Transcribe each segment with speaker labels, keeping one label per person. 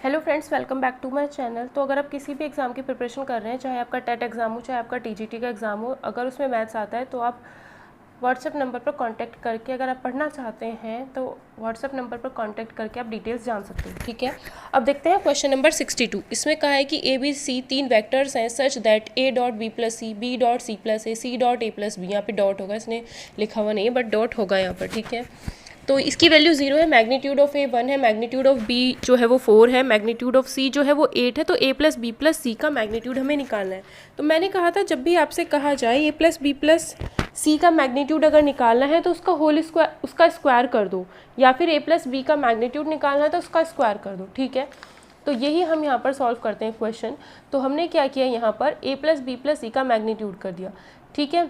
Speaker 1: Hello friends, welcome back to my channel. तो अगर आप किसी भी एग्ज़ाम की प्रिपरेशन कर रहे हैं, चाहे आपका टेट एग्ज़ाम हो, चाहे आपका टीजीटी का एग्ज़ाम हो, अगर उसमें मैथ्स आता है तो आप व्हाट्सएप नंबर पर कांटेक्ट करके, अगर आप पढ़ना चाहते हैं तो व्हाट्सएप नंबर पर कांटेक्ट करके आप डिटेल्स जान सकते हैं। ठीक है, अब देखते हैं क्वेश्चन नंबर 62। इसमें कहा है कि ए बी सी तीन वेक्टर्स हैं such that A dot B plus C, B dot C plus A, C dot A plus B. यहाँ पे डॉट होगा, इसने लिखा हुआ नहीं है बट डॉट होगा यहाँ पर। ठीक है, तो इसकी वैल्यू 0 है, मैग्नीट्यूड ऑफ ए 1 है, मैग्नीट्यूड ऑफ बी जो है वो 4 है, मैग्नीट्यूड ऑफ सी जो है वो 8 है। तो ए प्लस बी प्लस सी का मैग्नीट्यूड हमें निकालना है। तो मैंने कहा था जब भी आपसे कहा जाए ए प्लस बी प्लस सी का मैग्नीट्यूड अगर निकालना है तो उसका होल स्क्वायर, उसका स्क्वायर कर दो, या फिर ए प्लस बी का मैग्नीट्यूड निकालना है तो उसका स्क्वायर कर दो। ठीक है, तो यही हम यहाँ पर सॉल्व करते हैं क्वेश्चन। तो हमने क्या किया, यहाँ पर ए प्लस बी प्लस सी का मैग्नीट्यूड कर दिया। ठीक है,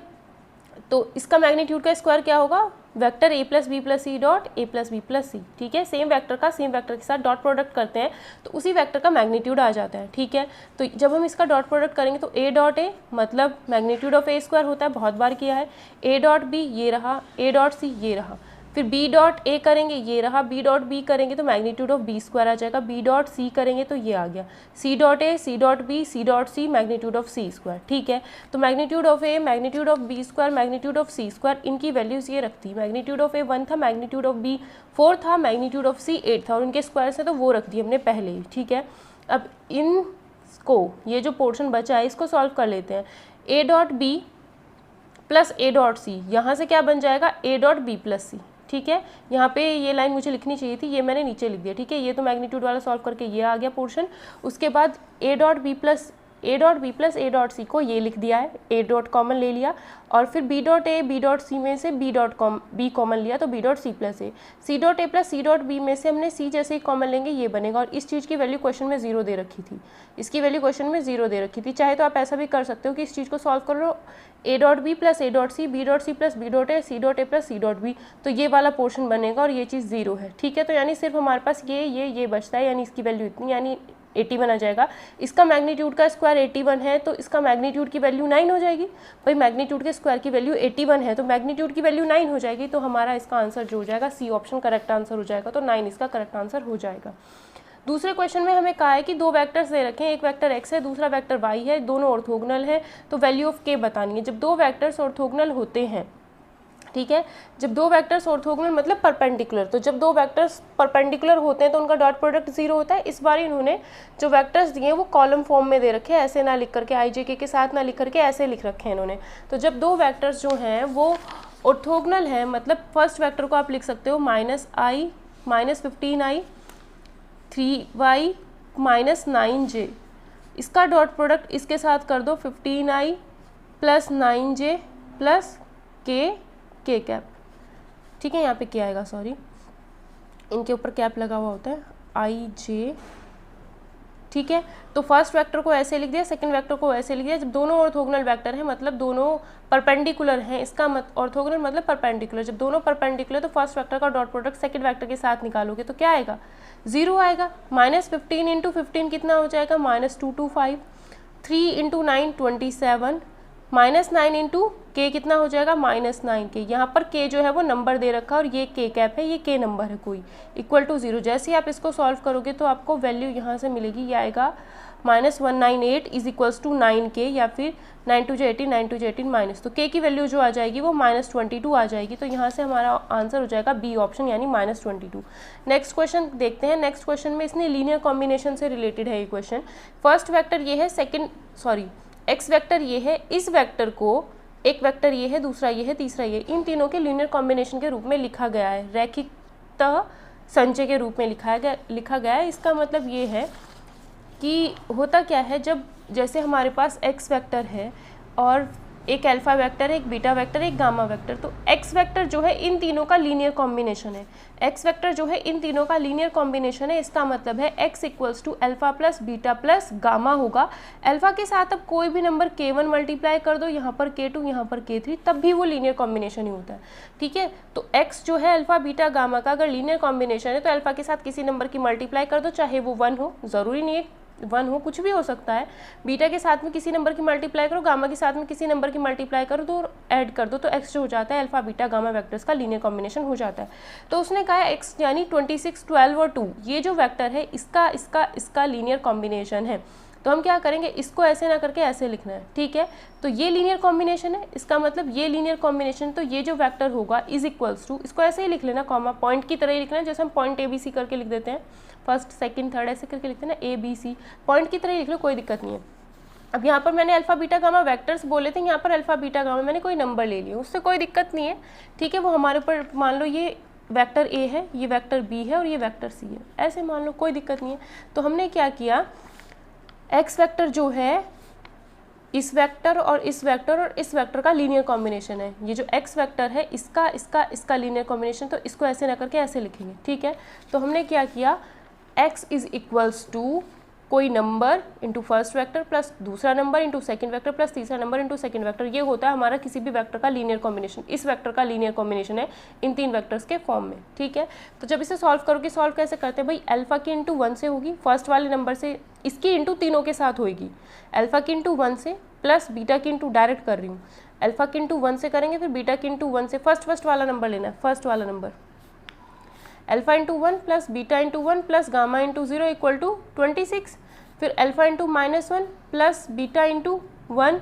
Speaker 1: तो इसका मैग्नीट्यूड का स्क्वायर क्या होगा, vector A plus B plus C dot A plus B plus C. ठीक है, सेम वेक्टर का सेम वेक्टर के साथ डॉट प्रोडक्ट करते हैं तो उसी वेक्टर का मैग्नीट्यूड आ जाता है। ठीक है, तो जब हम इसका डॉट प्रोडक्ट करेंगे तो ए डॉट ए मतलब मैग्नीट्यूड ऑफ ए स्क्वायर होता है, बहुत बार किया है। ए डॉट बी ये रहा, ए डॉट सी ये रहा, फिर बी डॉट ए करेंगे ये रहा, बी डॉट बी करेंगे तो मैग्नीट्यूड ऑफ बी स्क्वायर आ जाएगा, बी डॉट सी करेंगे तो ये आ गया, C dot A, C dot B, C dot C, magnitude of C square. ठीक है, तो magnitude of A, magnitude of B square, magnitude of C square, इनकी वैल्यूज़ ये रखती। मैग्नीट्यूड ऑफ ए 1 था, मैग्नीट्यूड ऑफ बी 4 था, मैग्नीट्यूड ऑफ सी 8 था, और उनके स्क्वायर से तो वो रख दी हमने पहले ही। ठीक है, अब इनको, ये जो पोर्शन बचा है इसको सॉल्व कर लेते हैं। A dot B plus A dot C, यहाँ से क्या बन जाएगा, A dot B plus C. ठीक है, यहाँ पे ये लाइन मुझे लिखनी चाहिए थी, ये मैंने नीचे लिख दिया। ठीक है, ये तो मैग्नीट्यूड वाला सॉल्व करके ये आ गया पोर्शन। उसके बाद A dot B plus A dot C को ये लिख दिया है, ए डॉट कॉमन ले लिया, और फिर b dot a b dot c में से बी कॉमन लिया तो बी डॉट सी प्लस ए, सी डॉट ए प्लस सी डॉट बी में से हमने सी जैसे ही कॉमन लेंगे ये बनेगा। और इस चीज़ की वैल्यू क्वेश्चन में 0 दे रखी थी, इसकी वैल्यू क्वेश्चन में 0 दे रखी थी। चाहे तो आप ऐसा भी कर सकते हो कि इस चीज़ को सॉल्व करो, a dot B plus A dot c, B dot C plus b dot A, C dot A plus C dot b, तो ये वाला पोर्शन बनेगा और ये चीज़ 0 है। ठीक है, तो यानी सिर्फ हमारे पास ये बचता है, यानी इसकी वैल्यू इतनी, यानी 81 आ जाएगा। इसका मैग्नीट्यूड का स्क्वायर 81 है तो इसका मैग्नीट्यूड की वैल्यू 9 हो जाएगी। भाई मैग्नीट्यूड के स्क्वायर की वैल्यू 81 है तो मैग्नीट्यूड की वैल्यू 9 हो जाएगी, तो हमारा इसका आंसर जो हो जाएगा सी ऑप्शन करेक्ट आंसर हो जाएगा। तो 9 इसका करेक्ट आंसर हो जाएगा। दूसरे क्वेश्चन में हमें कहा है कि दो वेक्टर्स दे रखे हैं, एक वेक्टर x है, दूसरा वेक्टर y है, दोनों ऑर्थोगोनल है, तो वैल्यू ऑफ k बतानी है। जब दो वेक्टर्स ऑर्थोगोनल होते हैं, ठीक है, जब दो वेक्टर्स ऑर्थोगोनल मतलब परपेंडिकुलर, तो जब दो वेक्टर्स परपेंडिकुलर होते हैं तो उनका डॉट प्रोडक्ट 0 होता है। इस बार इन्होंने जो वेक्टर्स दिए हैं वो कॉलम फॉर्म में दे रखे हैं, ऐसे ना लिख करके, IJK के साथ ना लिख करके ऐसे लिख रखे हैं इन्होंने। तो जब दो वेक्टर्स जो हैं वो ऑर्थोगोनल हैं, मतलब फर्स्ट वेक्टर को आप लिख सकते हो -i -15i 3y -9j, इसका डॉट प्रोडक्ट इसके साथ कर दो 15i plus 9j plus k cap. ठीक है, यहाँ पे क्या आएगा, सॉरी इनके ऊपर कैप लगा हुआ होता है, ij। ठीक है, तो फर्स्ट वेक्टर को ऐसे लिख दिया, सेकंड वेक्टर को ऐसे लिख दिया। जब दोनों ऑर्थोगोनल वेक्टर हैं मतलब दोनों परपेंडिकुलर हैं, इसका ऑर्थोगोनल मतलब परपेंडिकुलर, जब दोनों परपेंडिकुलर तो फर्स्ट वेक्टर का डॉट प्रोडक्ट सेकंड वेक्टर के साथ निकालोगे तो क्या आएगा, 0 आएगा। -15 इंटू 15 कितना हो जाएगा, -225, 3 इंटू 9 27, -9 इंटू के कितना हो जाएगा, -9k। यहाँ पर k जो है वो नंबर दे रखा है और ये k कैप है, ये k नंबर है कोई, इक्वल टू 0। जैसे ही आप इसको सॉल्व करोगे तो आपको वैल्यू यहाँ से मिलेगी, ये आएगा -198 इज इक्वल्स टू 9k, या फिर 9 2 18, 9 2 18 माइनस, तो k की वैल्यू जो आ जाएगी वो -22 आ जाएगी। तो यहाँ से हमारा आंसर हो जाएगा बी ऑप्शन, यानी -22। नेक्स्ट क्वेश्चन देखते हैं। नेक्स्ट क्वेश्चन में इसने लीनियर कॉम्बिनेशन से रिलेटेड है ये क्वेश्चन। फर्स्ट वेक्टर ये है, एक्स वेक्टर ये है, इस वेक्टर को, एक वेक्टर ये है, दूसरा ये है, तीसरा ये, इन तीनों के लीनियर कॉम्बिनेशन के रूप में लिखा गया है, रैखिकतः संचय के रूप में लिखा गया है। इसका मतलब ये है कि होता क्या है, जब जैसे हमारे पास एक्स वेक्टर है और एक अल्फा वेक्टर है, एक बीटा वेक्टर है, एक गामा वेक्टर, तो एक्स वेक्टर जो है इन तीनों का लीनियर कॉम्बिनेशन है। एक्स वेक्टर जो है इन तीनों का लीनियर कॉम्बिनेशन है, इसका मतलब है x equals to alpha plus beta plus gamma होगा। अल्फा के साथ अब कोई भी नंबर k1 मल्टीप्लाई कर दो, यहाँ पर k2, यहाँ पर k3, तब भी वो लीनियर कॉम्बिनेशन ही होता है। ठीक है, तो x जो है अल्फा बीटा गामा का अगर लीनियर कॉम्बिनेशन है तो अल्फा के साथ किसी नंबर की मल्टीप्लाई कर दो, चाहे वो 1 हो, ज़रूरी नहीं है 1 हो, कुछ भी हो सकता है। बीटा के साथ में किसी नंबर की मल्टीप्लाई करो, गामा के साथ में किसी नंबर की मल्टीप्लाई करो तो ऐड कर दो, तो x जो हो जाता है अल्फा बीटा गामा वेक्टर्स का लीनियर कॉम्बिनेशन हो जाता है। तो उसने कहा x यानी 26, 12 और 2 ये जो वेक्टर है इसका लीनियर कॉम्बिनेशन है। तो हम क्या करेंगे, इसको ऐसे ना करके ऐसे लिखना है, ठीक है। तो ये लीनियर कॉम्बिनेशन है, इसका मतलब ये लीनियर कॉम्बिनेशन, तो ये जो वेक्टर होगा इज इक्वल्स टू, इसको ऐसे ही लिख लेना, कॉमा पॉइंट की तरह ही लिखना है, जैसे हम पॉइंट ABC करके लिख देते हैं, फर्स्ट सेकंड थर्ड ऐसे करके लिखते हैं ना, ABC, पॉइंट की तरह ही लिख लो, कोई दिक्कत नहीं है। अब यहाँ पर मैंने अल्फा बीटा गामा वेक्टर्स बोले थे, यहाँ पर अल्फा बीटा गामा मैंने कोई नंबर ले लिया, उससे कोई दिक्कत नहीं है, ठीक है। वो हमारे ऊपर, मान लो ये वेक्टर A है, ये वेक्टर B है और ये वेक्टर C है, ऐसे मान लो, कोई दिक्कत नहीं है। तो हमने क्या किया, x वेक्टर जो है इस वेक्टर और इस वेक्टर और इस वेक्टर का लीनियर कॉम्बिनेशन है, ये जो x वेक्टर है इसका लीनियर कॉम्बिनेशन, तो इसको ऐसे ना करके ऐसे लिखेंगे, ठीक है। तो हमने क्या किया, x इज इक्वल्स टू कोई number into first vector plus दूसरा number into second vector plus तीसरा नंबर इंटू सेकंड वेक्टर, ये होता है हमारा किसी भी वेक्टर का लीनियर कॉम्बिनेशन। इस वेक्टर का लीनियर कॉम्बिनेशन है इन 3 वेक्टर्स के फॉर्म में, ठीक है। तो जब इसे सॉल्व करोगे, सॉल्व कैसे करते हैं भाई, अल्फा की इंटू 1 से होगी, फर्स्ट वाले नंबर से, इसकी इंटू तीनों के साथ होगी, अल्फा की इंटू 1 से प्लस बीटा की इंटू, डायरेक्ट कर रही हूँ, अल्फा की इंटू 1 से करेंगे, फिर बीटा की इंटू 1 से, फर्स्ट वाला नंबर लेना है, फर्स्ट वाला number, alpha into 1 plus beta into 1 plus gamma into 0 equal to 26, फिर alpha into -1 plus beta into 1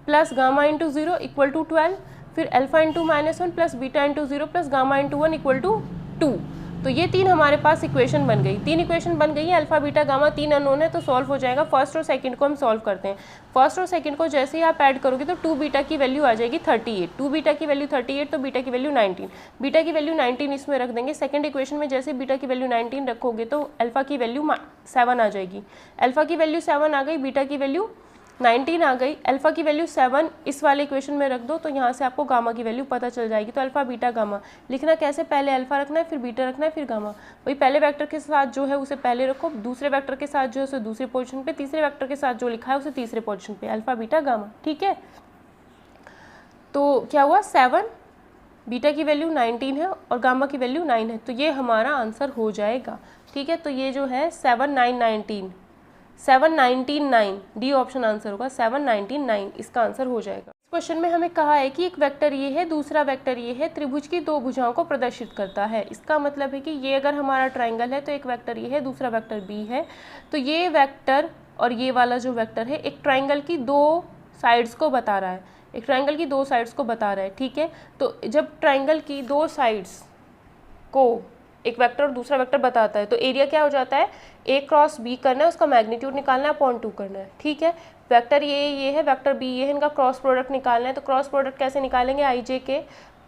Speaker 1: plus gamma into 0 equal to 12, फिर alpha into -1 plus beta into 0 plus gamma into 1 equal to 2। तो ये 3 हमारे पास equation बन गई, 3 equation बन गई है, अल्फा बीटा गामा 3 अननोन है, तो सॉल्व हो जाएगा। फर्स्ट और सेकंड को हम सॉल्व करते हैं, फर्स्ट और सेकंड को जैसे ही आप ऐड करोगे तो 2 बीटा की वैल्यू आ जाएगी 38, 2 बीटा की वैल्यू 38, तो बीटा की वैल्यू 19, बीटा की वैल्यू 19 इसमें रख देंगे। सेकंड इक्वेशन में जैसे बीटा की वैल्यू 19 रखोगे तो अल्फा की वैल्यू 7 आ जाएगी, अल्फा की वैल्यू 7 आ गई, बीटा की वैल्यू 19 आ गई, अल्फा की वैल्यू 7 इस वाले इक्वेशन में रख दो, तो यहाँ से आपको गामा की वैल्यू पता चल जाएगी। तो अल्फा बीटा गामा लिखना कैसे, पहले अल्फा रखना है, फिर बीटा रखना है, फिर गामा। वही पहले वेक्टर के साथ जो है उसे पहले रखो, दूसरे वेक्टर के साथ जो है उसे दूसरी पोजीशन पे, तीसरे वेक्टर के साथ जो लिखा है उसे तीसरे पोजीशन पे, अल्फा बीटा गामा, ठीक है। तो क्या हुआ, 7, बीटा की वैल्यू 19 है और गामा की वैल्यू 9 है, तो ये हमारा आंसर हो जाएगा, ठीक है। तो ये जो है 7, 9, 19, 7, 19, 9, डी ऑप्शन आंसर होगा, 7, 19, 9 इसका आंसर हो जाएगा। इस क्वेश्चन में हमें कहा है कि एक वेक्टर ये है, दूसरा वेक्टर ये है, त्रिभुज की 2 भुजाओं को प्रदर्शित करता है। इसका मतलब है कि ये अगर हमारा ट्राइंगल है तो एक वेक्टर ये है, दूसरा वेक्टर बी है, तो ये वेक्टर और ये वाला जो वेक्टर है एक ट्राइंगल की 2 साइड्स को बता रहा है, एक ट्राइंगल की 2 साइड्स को बता रहा है, ठीक है। तो जब ट्राइंगल की 2 साइड्स को एक वेक्टर और दूसरा वेक्टर बताता है तो एरिया क्या हो जाता है, a क्रॉस b करना है, उसका मैग्नीट्यूड निकालना है, अपॉन 2 करना है, ठीक है। वेक्टर ये है, वेक्टर b ये है, इनका क्रॉस प्रोडक्ट निकालना है। तो क्रॉस प्रोडक्ट कैसे निकालेंगे, ij के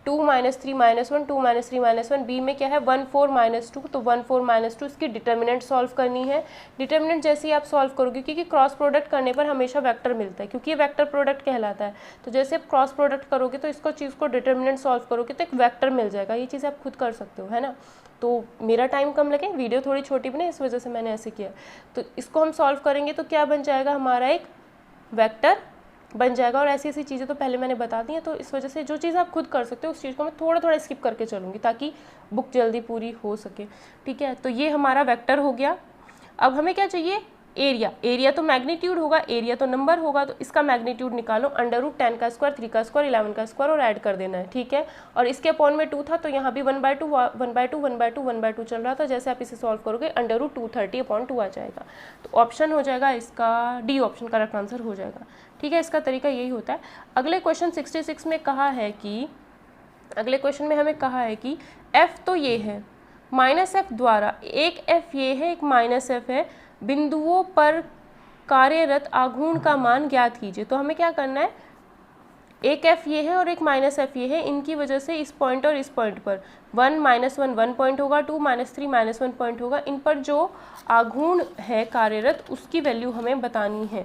Speaker 1: 2 - 3 - 1, 2 - 3 - 1, b में क्या है 1 4 - 2, तो 1 4 - 2 इसकी डिटर्मिनेंट सॉल्व करनी है। डिटर्मिनेंट जैसे ही आप सॉल्व करोगे, क्योंकि क्रॉस प्रोडक्ट करने पर हमेशा वेक्टर मिलता है, क्योंकि ये वेक्टर प्रोडक्ट कहलाता है, तो जैसे आप क्रॉस प्रोडक्ट करोगे तो इसको चीज़ को डिटर्मिनेंट सॉल्व करोगे तो एक वेक्टर मिल जाएगा। ये चीज़ आप खुद कर सकते हो, है ना। तो मेरा टाइम कम लगे, वीडियो थोड़ी छोटी बने, इस वजह से मैंने ऐसे किया। तो इसको हम सॉल्व करेंगे तो क्या बन जाएगा, हमारा एक वेक्टर बन जाएगा। और ऐसी ऐसी चीज़ें तो पहले मैंने बता दी हैं, तो इस वजह से जो चीज़ आप खुद कर सकते हो उस चीज़ को मैं थोड़ा थोड़ा स्किप करके चलूँगी ताकि बुक जल्दी पूरी हो सके, ठीक है। तो ये हमारा वेक्टर हो गया। अब हमें क्या चाहिए, एरिया। एरिया तो मैग्नीट्यूड होगा, एरिया तो नंबर होगा, तो इसका मैग्नीट्यूड निकालो, √10 का स्क्वायर, 3 का स्क्वायर, 11 का स्क्वायर और ऐड कर देना है, ठीक है। और इसके अपॉन में 2 था तो यहाँ भी 1/2 1/2 1/2 1/2 चल रहा था। जैसे आप इसे सॉल्व करोगे √230/2 आ जाएगा। तो ऑप्शन हो जाएगा इसका डी ऑप्शन करेक्ट आंसर हो जाएगा, ठीक है। इसका तरीका यही होता है। अगले क्वेश्चन 66 में कहा है कि, अगले क्वेश्चन में हमें कहा है कि f तो ये है, -f द्वारा एक f ये है, एक -f है, बिंदुओं पर कार्यरत आघूर्ण का मान ज्ञात कीजिए। तो हमें क्या करना है, एक f ये है और एक -f ये है, इनकी वजह से इस पॉइंट और इस पॉइंट पर 1 - 1 1 पॉइंट होगा, 2 - 3 -1 पॉइंट होगा। इन पर जो आघूर्ण है कार्यरत उसकी वैल्यू हमें बतानी है,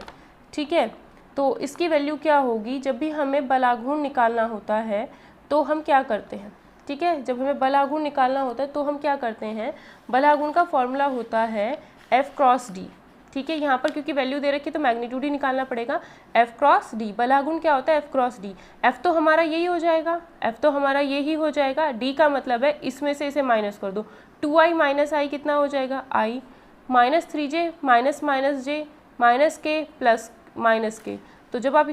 Speaker 1: ठीक है। तो इसकी वैल्यू क्या होगी, जब भी हमें बलाघूर्ण निकालना होता है तो हम क्या करते हैं, ठीक है। जब हमें बलाघूर्ण निकालना होता है तो हम क्या करते हैं, बलाघूर्ण का फॉर्मूला होता है f क्रॉस d, ठीक है। यहाँ पर क्योंकि वैल्यू दे रखी है तो मैग्नीट्यूड ही निकालना पड़ेगा, f क्रॉस d। बलाघूर्ण क्या होता है, f क्रॉस d। f तो हमारा यही हो जाएगा, f तो हमारा यही हो जाएगा, d का मतलब है इसमें से इसे माइनस कर दो, 2i - i कितना हो जाएगा i, -3j minus minus J minus के प्लस माइनस के। तो जब आप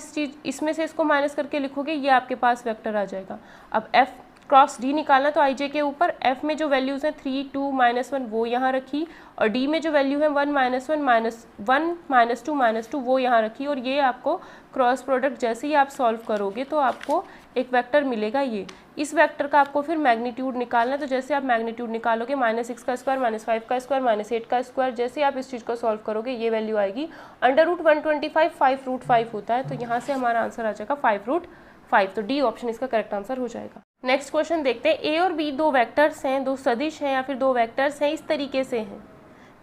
Speaker 1: इसमें से इसको माइनस करके लिखोगे ये आपके पास वेक्टर आ जाएगा। अब f क्रॉस d निकालना, तो i j के ऊपर f में जो वैल्यूज़ हैं 3 2 -1 वो यहाँ रखी, और d में जो वैल्यू है 1 -1 -1 -2 वो यहाँ रखी, और ये आपको क्रॉस प्रोडक्ट जैसे ही आप सॉल्व करोगे तो आपको एक वेक्टर मिलेगा ये। इस वेक्टर का आपको फिर मैग्नीट्यूड निकालना है, तो जैसे आप मैग्नीट्यूड निकालोगे -6 का स्क्वायर -5 का स्क्वायर -8 का स्क्वायर, जैसे आप इस चीज़ को सॉल्व करोगे ये वैल्यू आएगी √125 5√5 होता है, तो यहाँ से हमारा आंसर आ जाएगा 5√5। तो डी ऑप्शन इसका करेक्ट आंसर हो जाएगा। नेक्स्ट क्वेश्चन देखते हैं। ए और बी दो वेक्टर्स हैं, दो सदिश हैं या फिर दो वेक्टर्स हैं, इस तरीके से हैं,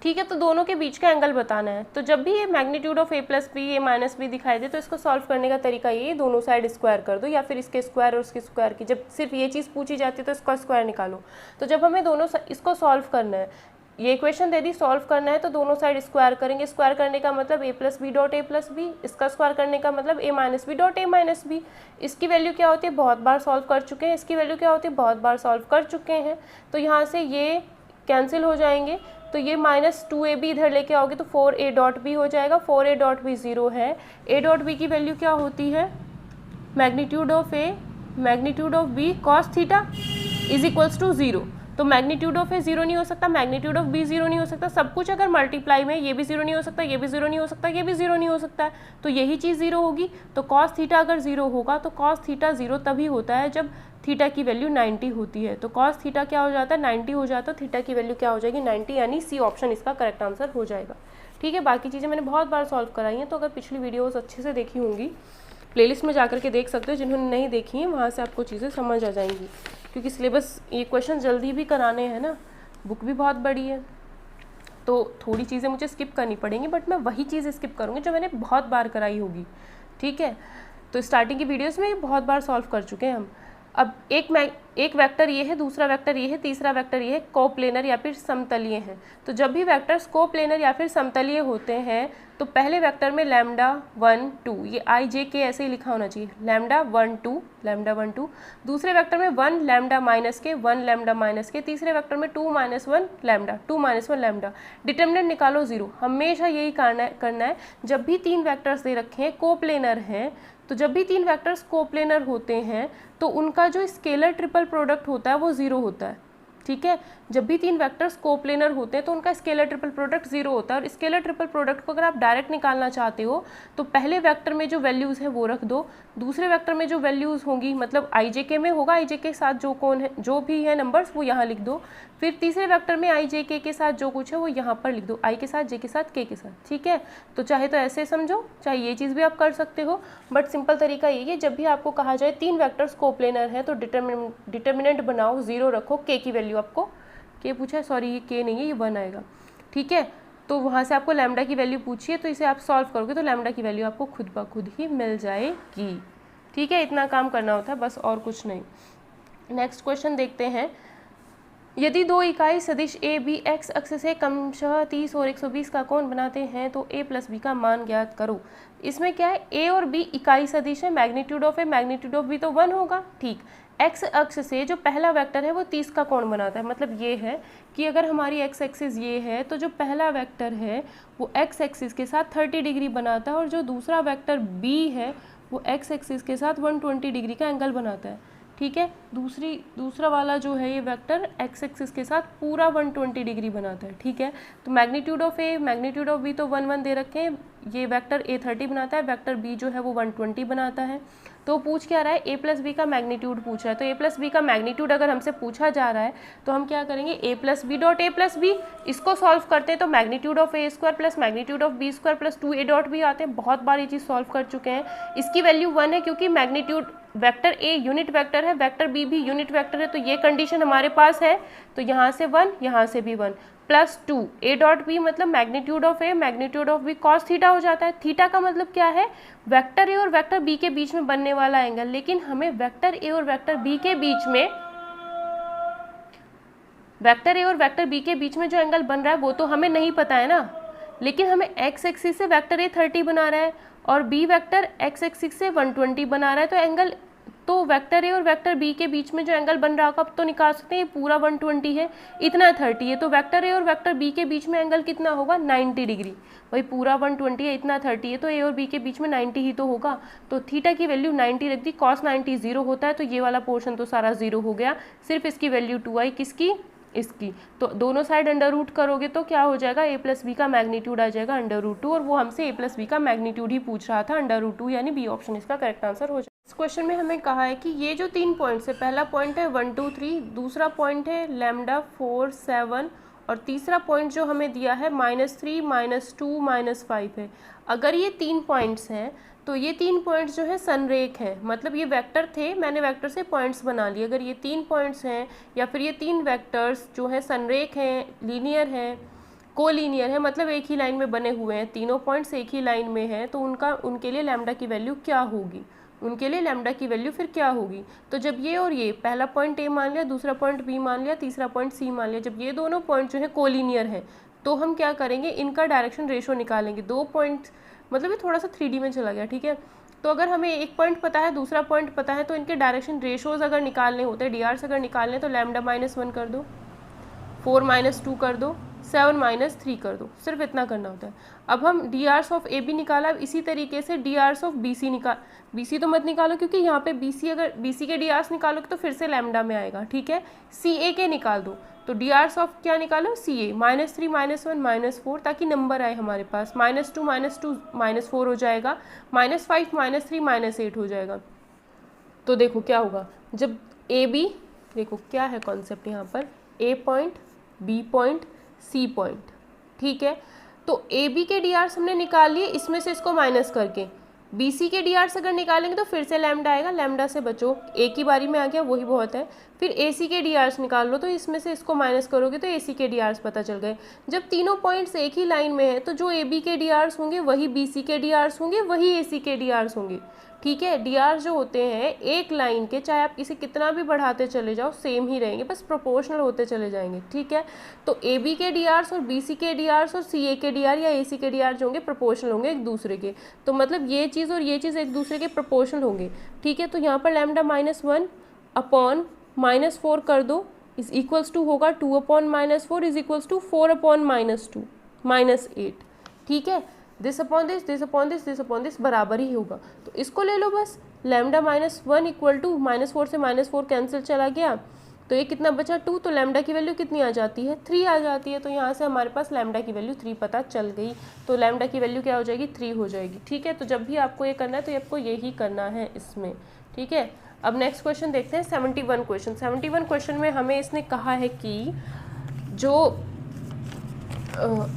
Speaker 1: ठीक है। तो दोनों के बीच का एंगल बताना है। तो जब भी ये magnitude of a plus b a minus b दिखाई दे तो इसको सॉल्व करने का तरीका ये, दोनों साइड स्क्वायर कर दो, या फिर इसके स्क्वायर और उसके स्क्वायर की, जब सिर्फ ये चीज़ पूछी जाती है तो इसका स्क्वायर निकालो। तो जब हमें दोनों इसको सॉल्व करना है, ये इक्वेशन दे दी, सॉल्व करना है, तो दोनों साइड स्क्वायर करेंगे। स्क्वायर करने का मतलब a plus b dot A plus b, इसका स्क्वायर करने का मतलब a minus b dot a minus b. इसकी वैल्यू क्या होती है, बहुत बार सॉल्व कर चुके हैं, इसकी वैल्यू क्या होती है, बहुत बार सॉल्व कर चुके हैं, तो यहाँ से ये कैंसिल हो जाएंगे। तो ये -2ab इधर लेके आओगे तो 4a डॉट बी हो जाएगा। 4a डॉट बी 0 है। a डॉट बी की वैल्यू क्या होती है, magnitude of a magnitude of b cos theta is equals to 0। तो मैग्नीट्यूड ऑफ a 0 नहीं हो सकता, मैग्नीट्यूड ऑफ b 0 नहीं हो सकता, सब कुछ अगर मल्टीप्लाई में, ये भी 0 नहीं हो सकता, ये भी 0 नहीं हो सकता, ये भी 0 नहीं हो सकता है, तो यही चीज़ 0 होगी। तो cos थीटा अगर 0 होगा तो cos थीटा 0 तभी होता है जब थीटा की वैल्यू 90 होती है। तो cos थीटा क्या हो जाता है, 90 हो जाता है, थीटा की वैल्यू क्या हो जाएगी, 90, यानी सी ऑप्शन इसका करेक्ट आंसर हो जाएगा। ठीक है, बाकी चीज़ें मैंने बहुत बार सॉल्व कराई हैं, तो अगर पिछली वीडियोस अच्छे से देखी होंगी प्लेलिस्ट में जाकर के देख सकते हो, जिन्होंने नहीं देखी हैं वहाँ से आपको चीज़ें समझ आ जाएंगी, क्योंकि सिलेबस ये क्वेश्चन जल्दी भी कराने हैं ना, बुक भी बहुत बड़ी है, तो थोड़ी चीज़ें मुझे स्किप करनी पड़ेंगी, बट मैं वही चीज़ स्किप करूँगी जो मैंने बहुत बार कराई होगी। ठीक है, तो स्टार्टिंग की वीडियोस में बहुत बार सॉल्व कर चुके हैं हम। अब एक वेक्टर ये है, दूसरा वेक्टर ये है, तीसरा वेक्टर ये है, कोप्लेनर या फिर समतलीय हैं। तो जब भी वेक्टर्स कोप्लेनर या फिर समतलीय होते हैं तो पहले वेक्टर में लैम्डा 1 2, ये i j k ऐसे ही लिखा होना चाहिए, लैम्डा 1 2, दूसरे वेक्टर में 1 लैम्डा माइनस के, 1 लैम्डा माइनस के, तीसरे वेक्टर में 2 -1 लैम्डा, 2 -1 लैम्डा। डिटर्मिनेंट निकालो 0। हमेशा यही करना है जब भी तीन वेक्टर्स दे रखे हैं कोप्लेनर हैं, तो जब भी तीन वेक्टर्स कोप्लेनर होते हैं तो उनका जो स्केलर ट्रिपल प्रोडक्ट होता है वो 0 होता है। ठीक है, जब भी तीन वेक्टर्स कोप्लेनर होते हैं तो उनका स्केलर ट्रिपल प्रोडक्ट 0 होता है। और स्केलर ट्रिपल प्रोडक्ट को अगर आप डायरेक्ट निकालना चाहते हो तो पहले वेक्टर में जो वैल्यूज़ है वो रख दो, दूसरे वेक्टर में जो वैल्यूज़ होंगी, मतलब i j k में होगा, i j k के साथ जो भी है नंबर्स वो यहाँ लिख दो, फिर तीसरे वेक्टर में i j k के साथ जो कुछ है वो यहाँ पर लिख दो, i के साथ, j के साथ, k के साथ। ठीक है, तो चाहे तो ऐसे समझो, चाहे ये चीज़ भी आप कर सकते हो, बट सिंपल तरीका यही है, जब भी आपको कहा जाए तीन वेक्टर्स कोप्लेनर हैं तो डिटर्मिनेंट बनाओ, 0 रखो, k की वैल्यू आपको, k पूछा है, सॉरी ये k नहीं है, ये 1 आएगा। ठीक है, तो वहाँ से आपको लैम्डा की वैल्यू पूछिए, तो इसे आप सॉल्व करोगे तो लैम्डा की वैल्यू आपको खुद ब खुद ही मिल जाएगी। ठीक है, इतना काम करना होता है बस, और कुछ नहीं। नेक्स्ट क्वेश्चन देखते हैं। यदि दो इकाई सदिश ए बी एक्स अक्ष से क्रमशः 30 और 120 का कोण बनाते हैं तो a प्लस बी का मान ज्ञात करो। इसमें क्या है, a और b इकाई सदिश है, magnitude of a magnitude of b तो 1 होगा। ठीक, x अक्ष से जो पहला वेक्टर है वो 30 का कोण बनाता है, मतलब ये है कि अगर हमारी x एक्सिस ये है तो जो पहला वेक्टर है वो x एक्सिस के साथ 30 डिग्री बनाता है, और जो दूसरा वेक्टर b है वो x एक्सिस के साथ 120 डिग्री का एंगल बनाता है। ठीक है, दूसरा वाला जो है ये वेक्टर x एक्सिस के साथ पूरा 120 डिग्री बनाता है। ठीक है, तो magnitude of a magnitude of b तो 1 1 दे रखे हैं, ये वेक्टर a 30 बनाता है, वेक्टर b जो है वो 120 बनाता है। तो पूछ क्या रहा है, a प्लस बी का मैग्नीट्यूड पूछ रहा है, तो a प्लस बी का मैग्नीट्यूड अगर हमसे पूछा जा रहा है तो हम क्या करेंगे, a plus b dot a plus b, इसको सॉल्व करते हैं तो magnitude of a square plus magnitude of b square plus 2a dot b आते हैं। बहुत बार ये चीज़ सॉल्व कर चुके हैं। इसकी वैल्यू 1 है क्योंकि magnitude vector a unit vector है, वेक्टर b भी यूनिट वेक्टर है, तो ये कंडीशन हमारे पास है, तो यहाँ से 1, यहाँ से भी 1, प्लस 2 a डॉट b मतलब magnitude of a magnitude of b cos theta हो जाता है। थीटा का मतलब क्या है, वेक्टर a और वेक्टर b के बीच में बनने वाला एंगल, लेकिन हमें वेक्टर a और वेक्टर b के बीच में जो एंगल बन रहा है वो तो हमें नहीं पता है ना, लेकिन हमें x एक्सिस से वेक्टर a 30 बना रहा है और b वेक्टर x एक्सिस से 120 बना रहा है, तो एंगल तो वेक्टर ए और वेक्टर बी के बीच में जो एंगल बन रहा होगा, अब तो निकाल सकते हैं, ये पूरा 120 है, इतना 30 है, तो वेक्टर ए और वेक्टर बी के बीच में एंगल कितना होगा 90 डिग्री। वही पूरा 120 है, इतना 30 है, तो ए और बी के बीच में 90 ही तो होगा। तो थीटा की वैल्यू 90 रख दी, cos 90 0 होता है, तो ये वाला पोर्शन तो सारा 0 हो गया, सिर्फ इसकी वैल्यू 2 आई, किसकी, इसकी। तो दोनों साइड अंडर रूट करोगे तो क्या हो जाएगा, a प्लस बी का मैग्नीट्यूड आ जाएगा अंडर रूट 2, और वो हमसे a प्लस बी का मैग्नीट्यूड ही पूछ रहा था, अंडर रूट 2, यानी बी ऑप्शन इसका करेक्ट आंसर हो जाएगा। इस क्वेश्चन में हमें कहा है कि ये जो 3 पॉइंट्स है, पहला पॉइंट है 1 2 3, दूसरा पॉइंट है लैम्डा 4 7, और तीसरा पॉइंट जो हमें दिया है -3 -2 -5 है। अगर ये 3 पॉइंट्स हैं तो ये 3 पॉइंट्स जो है संरेख है, मतलब ये वेक्टर थे, मैंने वेक्टर से पॉइंट्स बना लिए। अगर ये 3 पॉइंट्स हैं या फिर ये 3 वेक्टर्स जो हैं संरेख हैं, लीनियर हैं, कोलीनियर है, मतलब एक ही लाइन में बने हुए हैं, तीनों पॉइंट्स एक ही लाइन में हैं, तो उनके लिए लैम्डा की वैल्यू क्या होगी, उनके लिए लैम्डा की वैल्यू फिर क्या होगी। तो जब ये और ये, पहला पॉइंट ए मान लिया, दूसरा पॉइंट बी मान लिया, तीसरा पॉइंट सी मान लिया, जब ये दोनों पॉइंट जो है कोलीनियर है तो हम क्या करेंगे, इनका डायरेक्शन रेशो निकालेंगे। 2 पॉइंट, मतलब ये थोड़ा सा 3D में चला गया, ठीक है। तो अगर हमें एक पॉइंट पता है, दूसरा पॉइंट पता है, तो इनके डायरेक्शन रेशोज अगर निकालने होते हैं, DRs अगर निकालने, तो लैम्डा -1 कर दो, 4 -2 कर दो, 7 -3 कर दो, सिर्फ इतना करना होता है। अब हम DRs ऑफ AB निकाला, अब इसी तरीके से DRs ऑफ BC निकाल, BC तो मत निकालो क्योंकि यहाँ पे BC, अगर BC के DRs निकालोगे तो फिर से लैम्डा में आएगा, ठीक है। CA के निकाल दो, तो DRs ऑफ क्या निकालो, CA, -3 -1 -4, ताकि नंबर आए हमारे पास, -2 -4 हो जाएगा, -5 -3 -8 हो जाएगा। तो देखो क्या होगा, जब AB, देखो क्या है कॉन्सेप्ट यहाँ पर, A point, B point, C point, ठीक है। तो AB के DRs हमने निकाल लिए, इसमें से इसको माइनस करके, BC के DRs अगर निकालेंगे तो फिर से लैम्डा आएगा, लैम्डा से बचो, एक ही बारी में आ गया, वही बहुत है। फिर AC के DRs निकाल लो, तो इसमें से इसको माइनस करोगे तो AC के DRs पता चल गए। जब तीनों पॉइंट्स एक ही लाइन में है तो जो AB के DRs होंगे वही BC के DRs होंगे, वही AC के DRs होंगे, ठीक है। DRs जो होते हैं एक लाइन के, चाहे आप इसे कितना भी बढ़ाते चले जाओ सेम ही रहेंगे, बस प्रोपोर्शनल होते चले जाएंगे, ठीक है। तो AB के DRs और BC के DRs और CA के DR या AC के DR जो होंगे प्रोपोर्शनल होंगे एक दूसरे के, तो मतलब ये चीज़ और ये चीज़ एक दूसरे के प्रोपोर्शनल होंगे, ठीक है। तो यहाँ पर लैम्डा -1 अपॉन -4 कर दो, इज इक्वल्स टू होगा 2 upon -4 is equals to 4 upon -2 -8, ठीक है। This upon this, this upon this, this upon this बराबर ही होगा, तो इसको ले लो बस। लैम्डा -1 इक्वल टू -4 से -4 कैंसिल चला गया, तो ये कितना बचा 2, तो लैम्डा की वैल्यू कितनी आ जाती है 3 आ जाती है, तो यहाँ से हमारे पास लैम्डा की वैल्यू 3 पता चल गई। तो लैम्डा की वैल्यू क्या हो जाएगी 3 हो जाएगी, ठीक है। तो जब भी आपको ये करना है तो आपको यही करना है इसमें, ठीक है। अब नेक्स्ट क्वेश्चन देखते हैं 71 क्वेश्चन। 71 क्वेश्चन में हमें इसने कहा है कि जो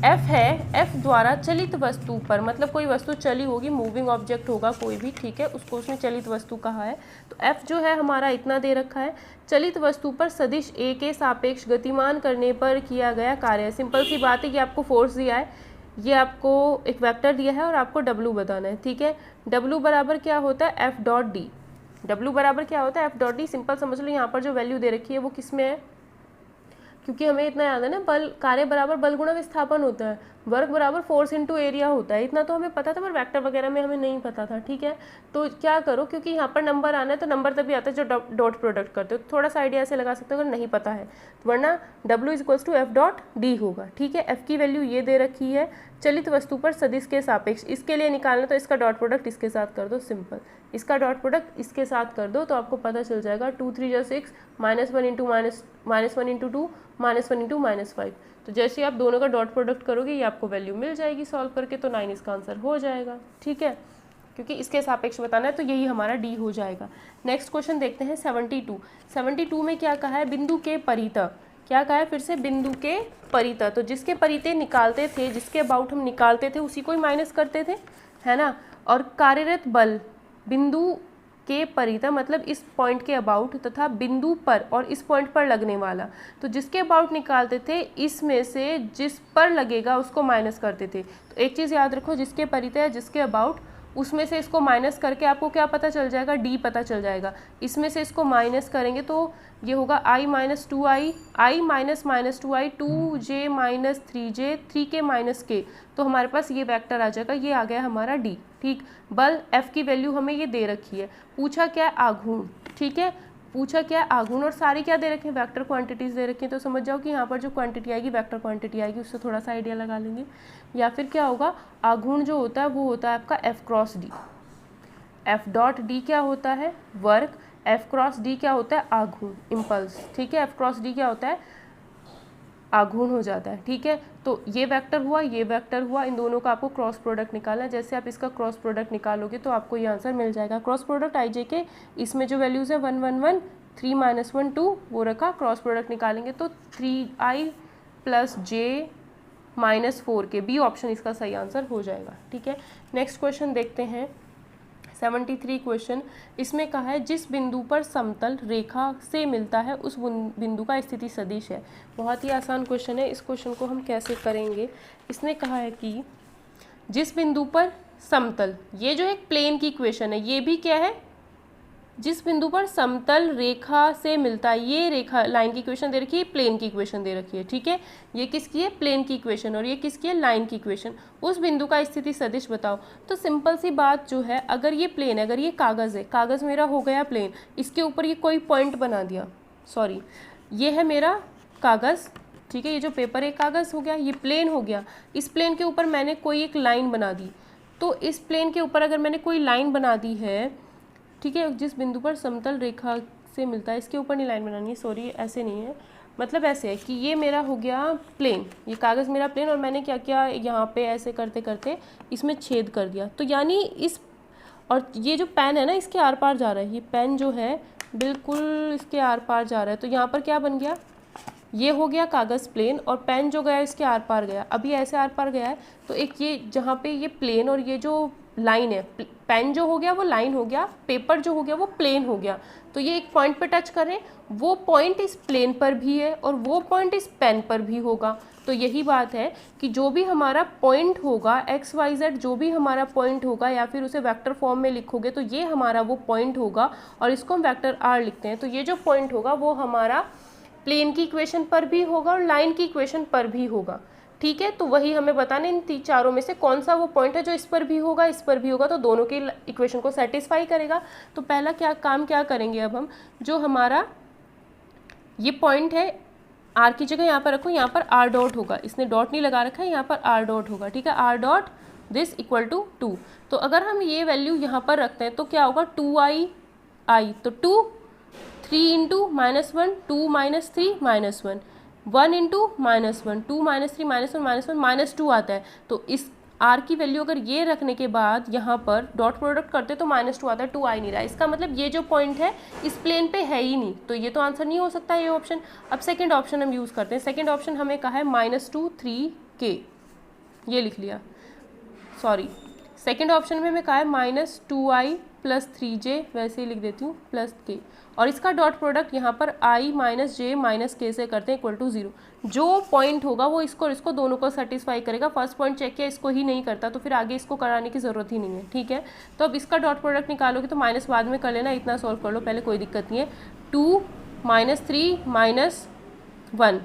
Speaker 1: F है, F द्वारा चलित वस्तु पर, मतलब कोई वस्तु चली होगी, मूविंग ऑब्जेक्ट होगा कोई भी, ठीक है, उसको उसने चलित वस्तु कहा है। तो F जो है हमारा इतना दे रखा है, चलित वस्तु पर सदिश A के सापेक्ष गतिमान करने पर किया गया कार्य। सिंपल सी बात है कि आपको फोर्स दिया है, ये आपको एक वेक्टर दिया है और आपको W बताना है, ठीक है। W बराबर क्या होता है F डॉट डी, W बराबर क्या होता है F डॉट डी, सिंपल समझ लो। यहाँ पर जो वैल्यू दे रखी है वो किस में है, क्योंकि हमें इतना याद है ना, बल कार्य बराबर बल गुणा विस्थापन होता है, वर्क बराबर फोर्स इनटू एरिया होता है, इतना तो हमें पता था, पर वेक्टर वगैरह में हमें नहीं पता था, ठीक है। तो क्या करो, क्योंकि यहाँ पर नंबर आना है तो नंबर तभी आता है जो डॉट प्रोडक्ट करते हो, थोड़ा सा आइडिया ऐसे लगा सकते हो अगर नहीं पता है, वरना W equals to F dot d होगा, ठीक है। F की वैल्यू ये दे रखी है, चलित वस्तु पर सदिश के सापेक्ष, इसके लिए निकालना तो इसका डॉट प्रोडक्ट इसके साथ कर दो, सिंपल, इसका डॉट प्रोडक्ट इसके साथ कर दो तो आपको पता चल जाएगा 2 3 6 -1 इंटू -1 इंटू 2 -1 इंटू -5। तो जैसे आप दोनों का डॉट प्रोडक्ट करोगे ये आपको वैल्यू मिल जाएगी सॉल्व करके, तो 9 इसका आंसर हो जाएगा, ठीक है, क्योंकि इसके सापेक्ष बताना है तो यही हमारा डी हो जाएगा। नेक्स्ट क्वेश्चन देखते हैं 72। 72 में क्या कहा है, बिंदु के परितः, क्या कहा है फिर से, बिंदु के परितः, तो जिसके परितः निकालते थे, जिसके अबाउट हम निकालते थे उसी को ही माइनस करते थे, है ना। और कार्यरत बल बिंदु के परितः, मतलब इस पॉइंट के अबाउट, तथा बिंदु पर और इस पॉइंट पर लगने वाला, तो जिसके अबाउट निकालते थे इसमें से जिस पर लगेगा उसको माइनस करते थे। तो एक चीज़ याद रखो, जिसके परितः जिसके अबाउट उसमें से इसको माइनस करके आपको क्या पता चल जाएगा, डी पता चल जाएगा। इसमें से इसको माइनस करेंगे तो ये होगा i minus 2i, i minus minus 2i, 2j minus 3j, 3k minus k, तो हमारे पास ये वेक्टर आ जाएगा, ये आ गया हमारा d। ठीक, बल f की वैल्यू हमें ये दे रखी है, पूछा क्या है आघूर्ण। ठीक है, पूछा क्या है आघूर्ण, और सारी क्या दे रखे हैं, वेक्टर क्वांटिटीज़ दे रखी हैं। तो समझ जाओ कि यहाँ पर जो क्वांटिटी आएगी वेक्टर क्वांटिटी आएगी, उससे थोड़ा सा आइडिया लगा लेंगे। या फिर क्या होगा, आघूर्ण जो होता है वो होता है आपका f cross d। f dot d क्या होता है, वर्क, f क्रॉस d क्या होता है, आघूर्ण, इम्पल्स। ठीक है, f क्रॉस d क्या होता है, आघूर्ण हो जाता है। ठीक है, तो ये वेक्टर हुआ, ये वेक्टर हुआ, इन दोनों का आपको क्रॉस प्रोडक्ट निकालना है। जैसे आप इसका क्रॉस प्रोडक्ट निकालोगे तो आपको ये आंसर मिल जाएगा। क्रॉस प्रोडक्ट आई जे के, इसमें जो वैल्यूज़ है 1 1 1, 3 माइनस 1 2 वो रखा, क्रॉस प्रोडक्ट निकालेंगे तो 3i plus j minus 4k, b option इसका सही आंसर हो जाएगा। ठीक है, नेक्स्ट क्वेश्चन देखते हैं 73 क्वेश्चन। इसमें कहा है जिस बिंदु पर समतल रेखा से मिलता है उस बिंदु का स्थिति सदिश है। बहुत ही आसान क्वेश्चन है, इस क्वेश्चन को हम कैसे करेंगे। इसने कहा है कि जिस बिंदु पर समतल, ये जो एक प्लेन की इक्वेशन है, ये भी क्या है, जिस बिंदु पर समतल रेखा से मिलता है, ये रेखा लाइन की इक्वेशन दे रखी है, प्लेन की इक्वेशन दे रखी है। ठीक है, ये किसकी है, प्लेन की इक्वेशन, और ये किसकी है, लाइन की इक्वेशन। उस बिंदु का स्थिति सदिश बताओ। तो सिंपल सी बात जो है, अगर ये प्लेन है, अगर ये कागज़ है, कागज़ मेरा हो गया प्लेन, इसके ऊपर ये कोई पॉइंट बना दिया, सॉरी ये है मेरा कागज़। ठीक है, ये जो पेपर है कागज़ हो गया, ये प्लेन हो गया, इस प्लेन के ऊपर मैंने कोई एक लाइन बना दी। तो इस प्लेन के ऊपर अगर मैंने कोई लाइन बना दी है, ठीक है, जिस बिंदु पर समतल रेखा से मिलता है, इसके ऊपर नहीं लाइन बनानी है, सॉरी ऐसे नहीं है, मतलब ऐसे है कि ये मेरा हो गया प्लेन, ये कागज़ मेरा प्लेन, और मैंने क्या किया, यहाँ पे ऐसे करते करते इसमें छेद कर दिया। तो यानी इस, और ये जो पेन है ना इसके आर पार जा रहा है, ये पेन जो है बिल्कुल इसके आर पार जा रहा है। तो यहाँ पर क्या बन गया, ये हो गया कागज़ प्लेन, और पेन जो गया इसके आर पार गया। अभी ऐसे आर पार गया है, तो एक ये जहाँ पे ये प्लेन और ये जो लाइन है, पेन जो हो गया वो लाइन हो गया, पेपर जो हो गया वो प्लेन हो गया। तो ये एक पॉइंट पे टच करें, वो पॉइंट इस प्लेन पर भी है और वो पॉइंट इस पेन पर भी होगा। तो यही बात है कि जो भी हमारा पॉइंट होगा एक्स वाई जेड, जो भी हमारा पॉइंट होगा, या फिर उसे वेक्टर फॉर्म में लिखोगे तो ये हमारा वो पॉइंट होगा, और इसको हम वेक्टर आर लिखते हैं। तो ये जो पॉइंट होगा वो हमारा प्लेन की इक्वेशन पर भी होगा और लाइन की इक्वेशन पर भी होगा। ठीक है, तो वही हमें बताना इन चारों में से कौन सा वो पॉइंट है जो इस पर भी होगा, इस पर भी होगा, तो दोनों की इक्वेशन को सेटिस्फाई करेगा। तो पहला क्या करेंगे, अब हम जो हमारा ये पॉइंट है, आर की जगह यहाँ पर रखो, यहाँ पर आर डॉट होगा, इसने डॉट नहीं लगा रखा है, यहाँ पर आर डॉट होगा। ठीक है, r dot this equal to 2। तो अगर हम ये वैल्यू यहाँ पर रखते हैं तो क्या होगा, 2i, तो 2, 3 इंटू -1, 2 - 3 -1, 1 इंटू -1, 2 - 3 -1 -2 आता है। तो इस r की वैल्यू अगर ये रखने के बाद यहाँ पर डॉट प्रोडक्ट करते तो -2 आता है, 2 आ ही नहीं रहा है। इसका मतलब ये जो पॉइंट है इस प्लेन पे है ही नहीं, तो ये तो आंसर नहीं हो सकता ये ऑप्शन। अब सेकंड ऑप्शन हम यूज़ करते हैं। सेकंड ऑप्शन हमें कहा है -2 3k, ये लिख लिया, सॉरी सेकंड ऑप्शन में हमें कहा है -2i प्लस 3j, वैसे ही लिख देती हूँ, प्लस k, और इसका डॉट प्रोडक्ट यहाँ पर i - j - k से करते हैं इक्वल टू 0। जो पॉइंट होगा वो इसको दोनों को सेटिस्फाई करेगा। फर्स्ट पॉइंट चेक किया, इसको ही नहीं करता, तो फिर आगे इसको कराने की ज़रूरत ही नहीं है। ठीक है, तो अब इसका डॉट प्रोडक्ट निकालोगे तो माइनस बाद में कर लेना, इतना सॉल्व कर लो पहले, कोई दिक्कत नहीं है। 2 - 3 - 1,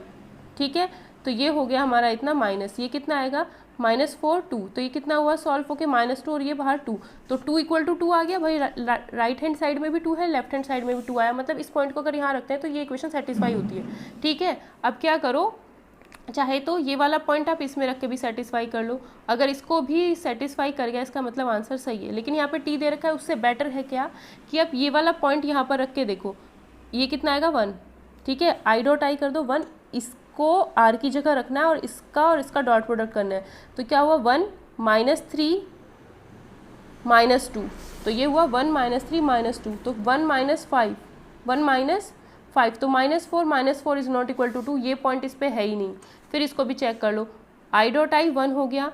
Speaker 1: ठीक है, तो ये हो गया हमारा इतना माइनस, ये कितना आएगा -4 2, तो ये कितना हुआ सॉल्व होके -2 और ये बाहर 2, तो 2 इक्वल टू 2 आ गया भाई। राइट हैंड साइड में भी 2 है, लेफ्ट हैंड साइड में भी 2 आया, मतलब इस पॉइंट को अगर यहाँ रखते हैं तो ये इक्वेशन सेटिस्फाई होती है। ठीक है, अब क्या करो, चाहे तो ये वाला पॉइंट आप इसमें रख के भी सेटिस्फाई कर लो, अगर इसको भी सेटिस्फाई कर गया इसका मतलब आंसर सही है। लेकिन यहाँ पे टी दे रखा है, उससे बेटर है क्या कि आप ये वाला पॉइंट यहाँ पर रख के देखो, ये कितना आएगा 1। ठीक है, आई डॉट आई कर दो 1, इसको आर की जगह रखना है और इसका डॉट प्रोडक्ट करना है। तो क्या हुआ 1 - 3 - 2, तो ये हुआ 1 - 3 - 2, तो 1 - 5, 1 - 5, तो -4 - 4 इज़ नॉट इक्वल टू 2, ये पॉइंट इस पे है ही नहीं। फिर इसको भी चेक कर लो, आई डॉट आई 1 हो गया,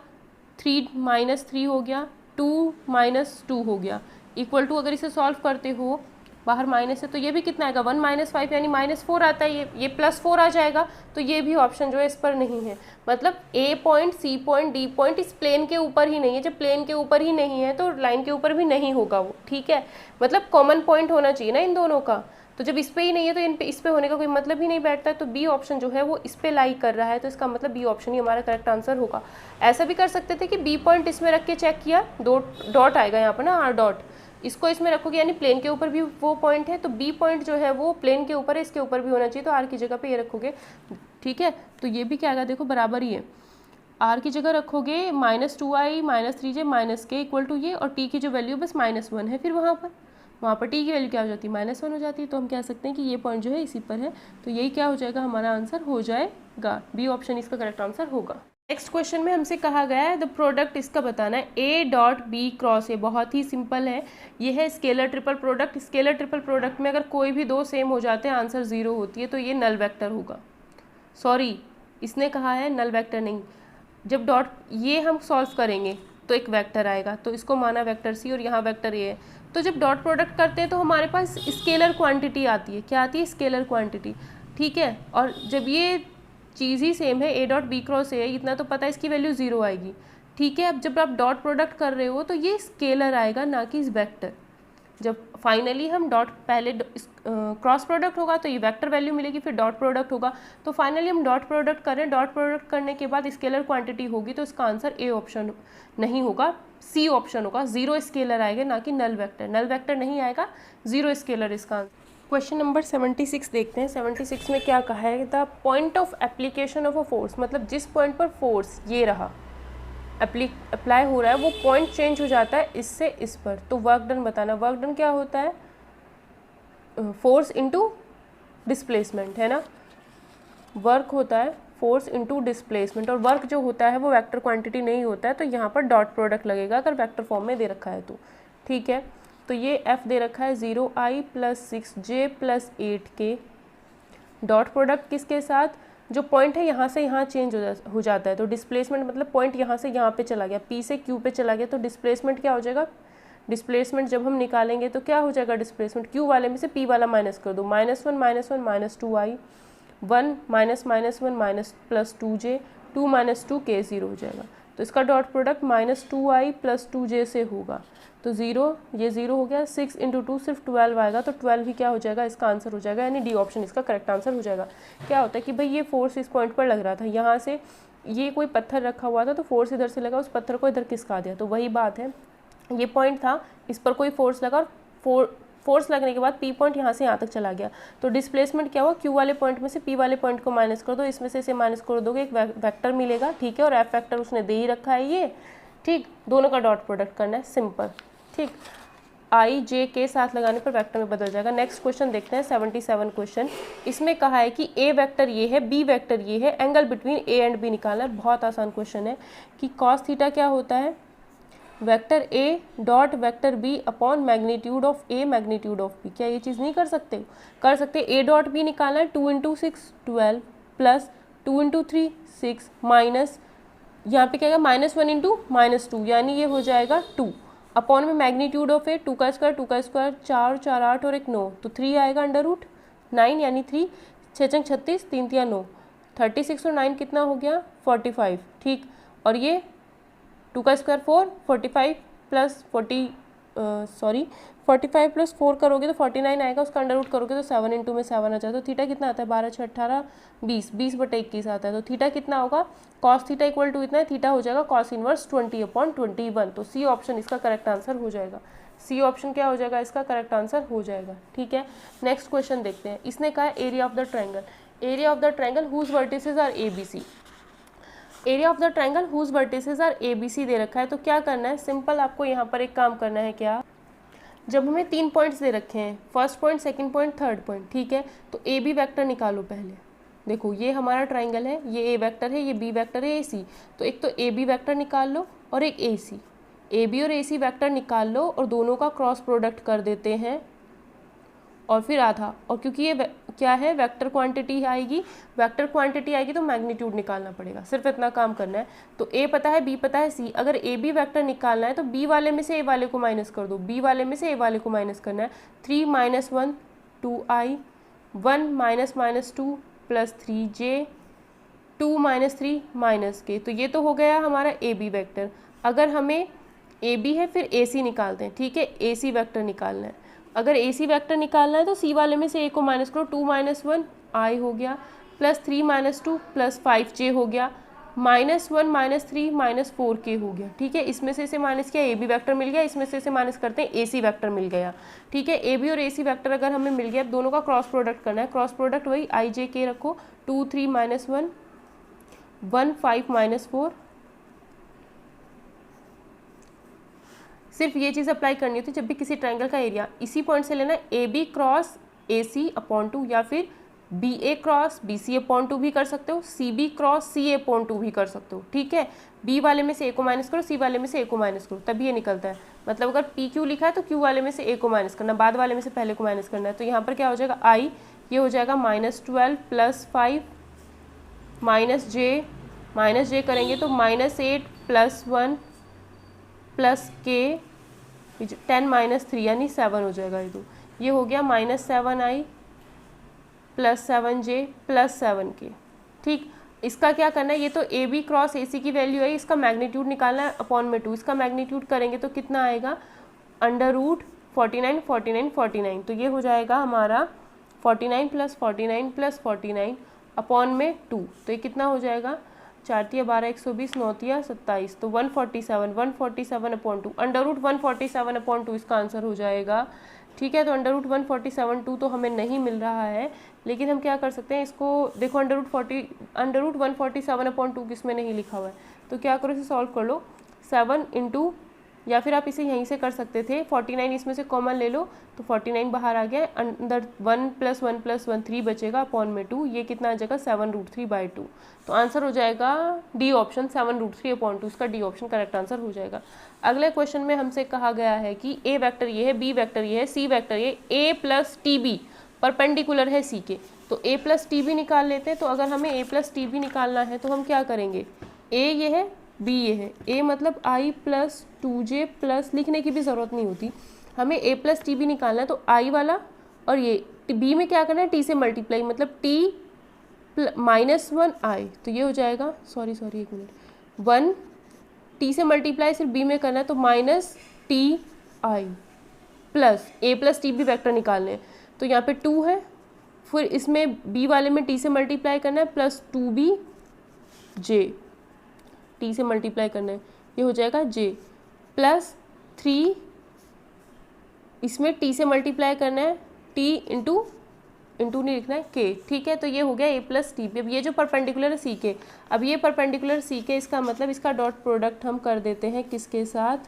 Speaker 1: 3 - 3 हो गया, 2 - 2 हो गया, इक्वल टू अगर इसे सॉल्व करते हो बाहर माइनस है तो ये भी कितना आएगा 1 - 5 यानी -4 आता है, ये +4 आ जाएगा। तो ये भी ऑप्शन जो है इस पर नहीं है। मतलब A point, C point, D point इस प्लेन के ऊपर ही नहीं है। जब प्लेन के ऊपर ही नहीं है तो लाइन के ऊपर भी नहीं होगा वो, ठीक है। मतलब कॉमन पॉइंट होना चाहिए ना इन दोनों का। तो जब इस पे ही नहीं है तो इन पे, इस पे होने का कोई मतलब ही नहीं बैठता है। तो बी ऑप्शन जो है वो इस पे लाई कर रहा है, तो इसका मतलब बी ऑप्शन ही हमारा करेक्ट आंसर होगा। ऐसा भी कर सकते थे कि बी पॉइंट इसमें रख के चेक किया, दो डॉट आएगा यहाँ पर ना, आर डॉट, इसको इसमें रखोगे यानी प्लेन के ऊपर भी वो पॉइंट है, तो बी पॉइंट जो है वो प्लेन के ऊपर है, इसके ऊपर भी होना चाहिए, तो आर की जगह पे ये रखोगे, ठीक है। तो ये भी क्या आएगा, देखो बराबर ही है। आर की जगह रखोगे -2i - 3j -k equal to ये, और टी की जो वैल्यू बस -1 है, फिर वहाँ पर टी की वैल्यू क्या हो जाती है, -1 हो जाती है। तो हम कह सकते हैं कि ये पॉइंट जो है इसी पर है। तो यही क्या हो जाएगा, हमारा आंसर हो जाएगा, बी ऑप्शन इसका करेक्ट आंसर होगा। नेक्स्ट क्वेश्चन में हमसे कहा गया है द प्रोडक्ट, इसका बताना है A dot B cross A। बहुत ही सिंपल है, ये है scalar triple product. Scalar triple product में अगर कोई भी दो सेम हो जाते हैं, आंसर 0 होती है, तो ये नल वेक्टर होगा। सॉरी, इसने कहा है नल वेक्टर नहीं। जब डॉट ये हम सॉल्व करेंगे तो एक वेक्टर आएगा, तो इसको माना वेक्टर सी और यहाँ वेक्टर ए है। तो जब डॉट प्रोडक्ट करते हैं तो हमारे पास स्केलर क्वांटिटी आती है। क्या आती है, स्केलर क्वांटिटी, ठीक है। और जब ये चीज़ ही सेम है, ए डॉट बी क्रॉस ए है, इतना तो पता है इसकी वैल्यू 0 आएगी, ठीक है। अब जब आप डॉट प्रोडक्ट कर रहे हो तो ये स्केलर आएगा, ना कि वेक्टर। जब फाइनली हम डॉट, पहले क्रॉस प्रोडक्ट होगा तो ये वेक्टर वैल्यू मिलेगी, फिर डॉट प्रोडक्ट होगा, तो फाइनली हम डॉट प्रोडक्ट करें, डॉट प्रोडक्ट करने के बाद स्केलर क्वांटिटी होगी, तो इसका आंसर ए ऑप्शन नहीं होगा, सी ऑप्शन होगा। 0 स्केलर आएगा, ना कि नल वेक्टर। नल वेक्टर नहीं आएगा, 0 स्केलर इसका आंसर। क्वेश्चन नंबर 76 देखते हैं। 76 में क्या कहा है, the point of application of a force, मतलब जिस पॉइंट पर फोर्स ये रहा अप्लाई हो रहा है, वो पॉइंट चेंज हो जाता है इससे इस पर, तो वर्क डन बताना। वर्क डन क्या होता है, फोर्स इनटू डिस्प्लेसमेंट, है ना। वर्क होता है फोर्स इनटू डिस्प्लेसमेंट, और वर्क जो होता है वो वेक्टर क्वांटिटी नहीं होता है, तो यहाँ पर डॉट प्रोडक्ट लगेगा अगर वेक्टर फॉर्म में दे रखा है तो, ठीक है। तो ये F दे रखा है 0i + 6j + 8k। Dot product किसके साथ, जो पॉइंट है यहाँ से यहाँ चेंज हो जाता है, तो डिस्प्लेसमेंट मतलब पॉइंट यहाँ से यहाँ पे चला गया, P से Q पे चला गया, तो डिस्प्लेसमेंट क्या हो जाएगा। डिस्प्लेसमेंट जब हम निकालेंगे तो क्या हो जाएगा, डिस्प्लेसमेंट Q वाले में से P वाला माइनस कर दो, -1 - 1 -2i, 1 -1 + 2j, 2 - 2k 0 हो जाएगा। तो इसका डॉट प्रोडक्ट -2i + 2j से होगा, तो 0, ये 0 हो गया। 6 × 2 सिर्फ 12 आएगा, तो 12 ही क्या हो जाएगा, इसका आंसर हो जाएगा, यानी डी ऑप्शन इसका करेक्ट आंसर हो जाएगा। क्या होता है कि भाई ये फोर्स इस पॉइंट पर लग रहा था, यहाँ से ये कोई पत्थर रखा हुआ था, तो फोर्स इधर से लगा, उस पत्थर को इधर खिसका दिया, तो वही बात है, ये पॉइंट था, इस पर कोई फोर्स लगा, और फोर्स लगने के बाद P पॉइंट यहाँ से यहाँ तक चला गया, तो डिस्प्लेसमेंट क्या हुआ, Q वाले पॉइंट में से P वाले पॉइंट को माइनस कर दो, इसमें से इसे माइनस कर दोगे, एक वेक्टर मिलेगा, ठीक है। और F वेक्टर उसने दे ही रखा है ये, ठीक। दोनों का डॉट प्रोडक्ट करना है, सिंपल, ठीक। I J के साथ लगाने पर वेक्टर में बदल जाएगा। नेक्स्ट क्वेश्चन देखते हैं 77 क्वेश्चन। इसमें कहा है कि A वेक्टर ये है, B वेक्टर ये है, angle between A and B निकालना है। बहुत आसान क्वेश्चन है कि cos थीटा क्या होता है, vector A dot vector B upon magnitude of A magnitude of B। क्या ये चीज़ नहीं कर सकते, कर सकते। A डॉट B निकालना है, 2 × 6 12 प्लस 2 × 3 6 माइनस, यहाँ पे क्या आएगा, -1 × -2, यानी ये हो जाएगा 2 अपॉन में मैग्नीट्यूड ऑफ ए, 2 का स्क्वायर 4 4 8 और 1 9, तो 3 आएगा √9, यानी 3 6 6 36 3 3 9, 36 और 9 कितना हो गया 45, ठीक। और ये 2 का स्क्वायर 4 45 प्लस 45 प्लस 4 करोगे तो 49 आएगा, उसका अंडर रूट करोगे तो 7 × में 7 आ जाता है। तो थीटा कितना आता है, 12 6 18 20, 20/21 आता है। तो थीटा कितना होगा, cos थीटा इक्वल टू इतना है, थीटा हो जाएगा cos इनवर्स 20/21। तो सी ऑप्शन इसका करेक्ट आंसर हो जाएगा। सी ऑप्शन क्या हो जाएगा, इसका करेक्ट आंसर हो जाएगा, ठीक है। नेक्स्ट क्वेश्चन देखते हैं। इसने कहा area of the triangle, area of the triangle whose vertices are ABC। Area of the triangle whose vertices are ABC दे रखा है, तो क्या करना है, सिंपल आपको यहाँ पर एक काम करना है। क्या, जब हमें 3 पॉइंट्स दे रखे हैं, first point, second point, third point, ठीक है, तो AB वेक्टर निकालो पहले। देखो ये हमारा ट्राइंगल है, ये A वेक्टर है, ये B वेक्टर है, AC, तो एक तो AB वेक्टर निकाल लो और एक AC, AB और AC वेक्टर निकाल लो और दोनों का क्रॉस प्रोडक्ट कर देते हैं, और फिर आधा, और क्योंकि ये क्या है, वेक्टर क्वांटिटी आएगी। वेक्टर क्वांटिटी आएगी तो मैग्नीट्यूड निकालना पड़ेगा, सिर्फ इतना काम करना है। तो ए पता है, बी पता है, सी। अगर ए बी वेक्टर निकालना है तो बी वाले में से ए वाले को माइनस कर दो, बी वाले में से ए वाले को माइनस करना है। 3 - 1 2i, 1 - 2 + 3j, 2 - 3 - k। तो ये तो हो गया हमारा ए बी वैक्टर। अगर हमें ए बी है फिर ए सी निकालते हैं, ठीक है, ए सी वैक्टर निकालना है। अगर ए सी वैक्टर निकालना है तो सी वाले में से ए को माइनस करो, 2 - 1 i हो गया, +3 - 2 + 5j हो गया, -1 - 3 - 4k हो गया, ठीक है। इसमें से इसे माइनस किया, ए बी वैक्टर मिल गया, इसमें से इसे माइनस करते हैं, ए सी वैक्टर मिल गया, ठीक है। ए बी और ए सी वैक्टर अगर हमें मिल गया, दोनों का क्रॉस प्रोडक्ट करना है। क्रॉस प्रोडक्ट वही i j k रखो, 2 3 - 1 1 5 - 4। सिर्फ ये चीज़ अप्लाई करनी होती है जब भी किसी ट्रायंगल का एरिया इसी पॉइंट से लेना, a b cross a c upon 2, या फिर b a cross b c upon 2 भी कर सकते हो, c b cross c a upon 2 भी कर सकते हो, ठीक है। बी वाले में से ए को माइनस करो, सी वाले में से ए को माइनस करो, तभी ये निकलता है। मतलब अगर पी क्यू लिखा है तो क्यू वाले में से ए को माइनस करना, बाद वाले में से पहले को माइनस करना है। तो यहाँ पर क्या हो जाएगा, आई ये हो जाएगा -12 + 5 -j करेंगे तो -8 + 1 + k, 10 - 3 यानी 7 हो जाएगा। ये हो गया -7i + 7j + 7k, ठीक। इसका क्या करना है, ये तो ए बी क्रॉस ए सी की वैल्यू है, इसका मैग्नीट्यूड निकालना है अपॉन में 2। इसका मैग्नीट्यूड करेंगे तो कितना आएगा, √49 49 49। तो ये हो जाएगा हमारा 49 + 49 + 49 अपॉन में 2। तो ये कितना हो जाएगा, 4 × 12 120, 9 × 27, तो 147 अपॉन 2, √147 अपॉन 2 इसका आंसर हो जाएगा, ठीक है। तो √147 तो हमें नहीं मिल रहा है, लेकिन हम क्या कर सकते हैं, इसको देखो √147 अपॉन 2 किस में नहीं लिखा हुआ है, तो क्या करो, इसे सॉल्व कर लो। 7 × या फिर आप इसे यहीं से कर सकते थे, 49 इसमें से कॉमन ले लो तो 49 बाहर आ गया, अंदर 1 + 1 + 1 3 बचेगा अपॉन में 2, ये कितना आ जाएगा 7√3/2। तो आंसर हो जाएगा डी ऑप्शन, 7√3/2। इसका डी ऑप्शन करेक्ट आंसर हो जाएगा। अगले क्वेश्चन में हमसे कहा गया है कि ए वेक्टर ये है, बी वेक्टर ये है, सी वेक्टर ये, ए + TB परपेंडिकुलर है सी के, तो ए + TB निकाल लेते हैं। तो अगर हमें ए + TB निकालना है तो हम क्या करेंगे, ए ये है, बी ये है, ए मतलब i + 2j प्लस, लिखने की भी ज़रूरत नहीं होती, हमें a + TB निकालना है। तो i वाला और ये b में क्या करना है, t से मल्टीप्लाई, मतलब t -1i, तो ये हो जाएगा, सॉरी एक मिनट, 1 t से मल्टीप्लाई सिर्फ b में करना है, तो -ti plus a + TB vector निकालने हैं। तो यहाँ पे 2 है, फिर इसमें b वाले में t से मल्टीप्लाई करना है, प्लस 2bj, t से मल्टीप्लाई करना है, ये हो जाएगा j, प्लस 3 इसमें t से मल्टीप्लाई करना है, t इंटू नहीं लिखना है k, ठीक है। तो ये हो गया a + TB। अब ये जो परपेंडिकुलर है सी के, अब ये परपेंडिकुलर सी के, इसका मतलब इसका डॉट प्रोडक्ट हम कर देते हैं किसके साथ,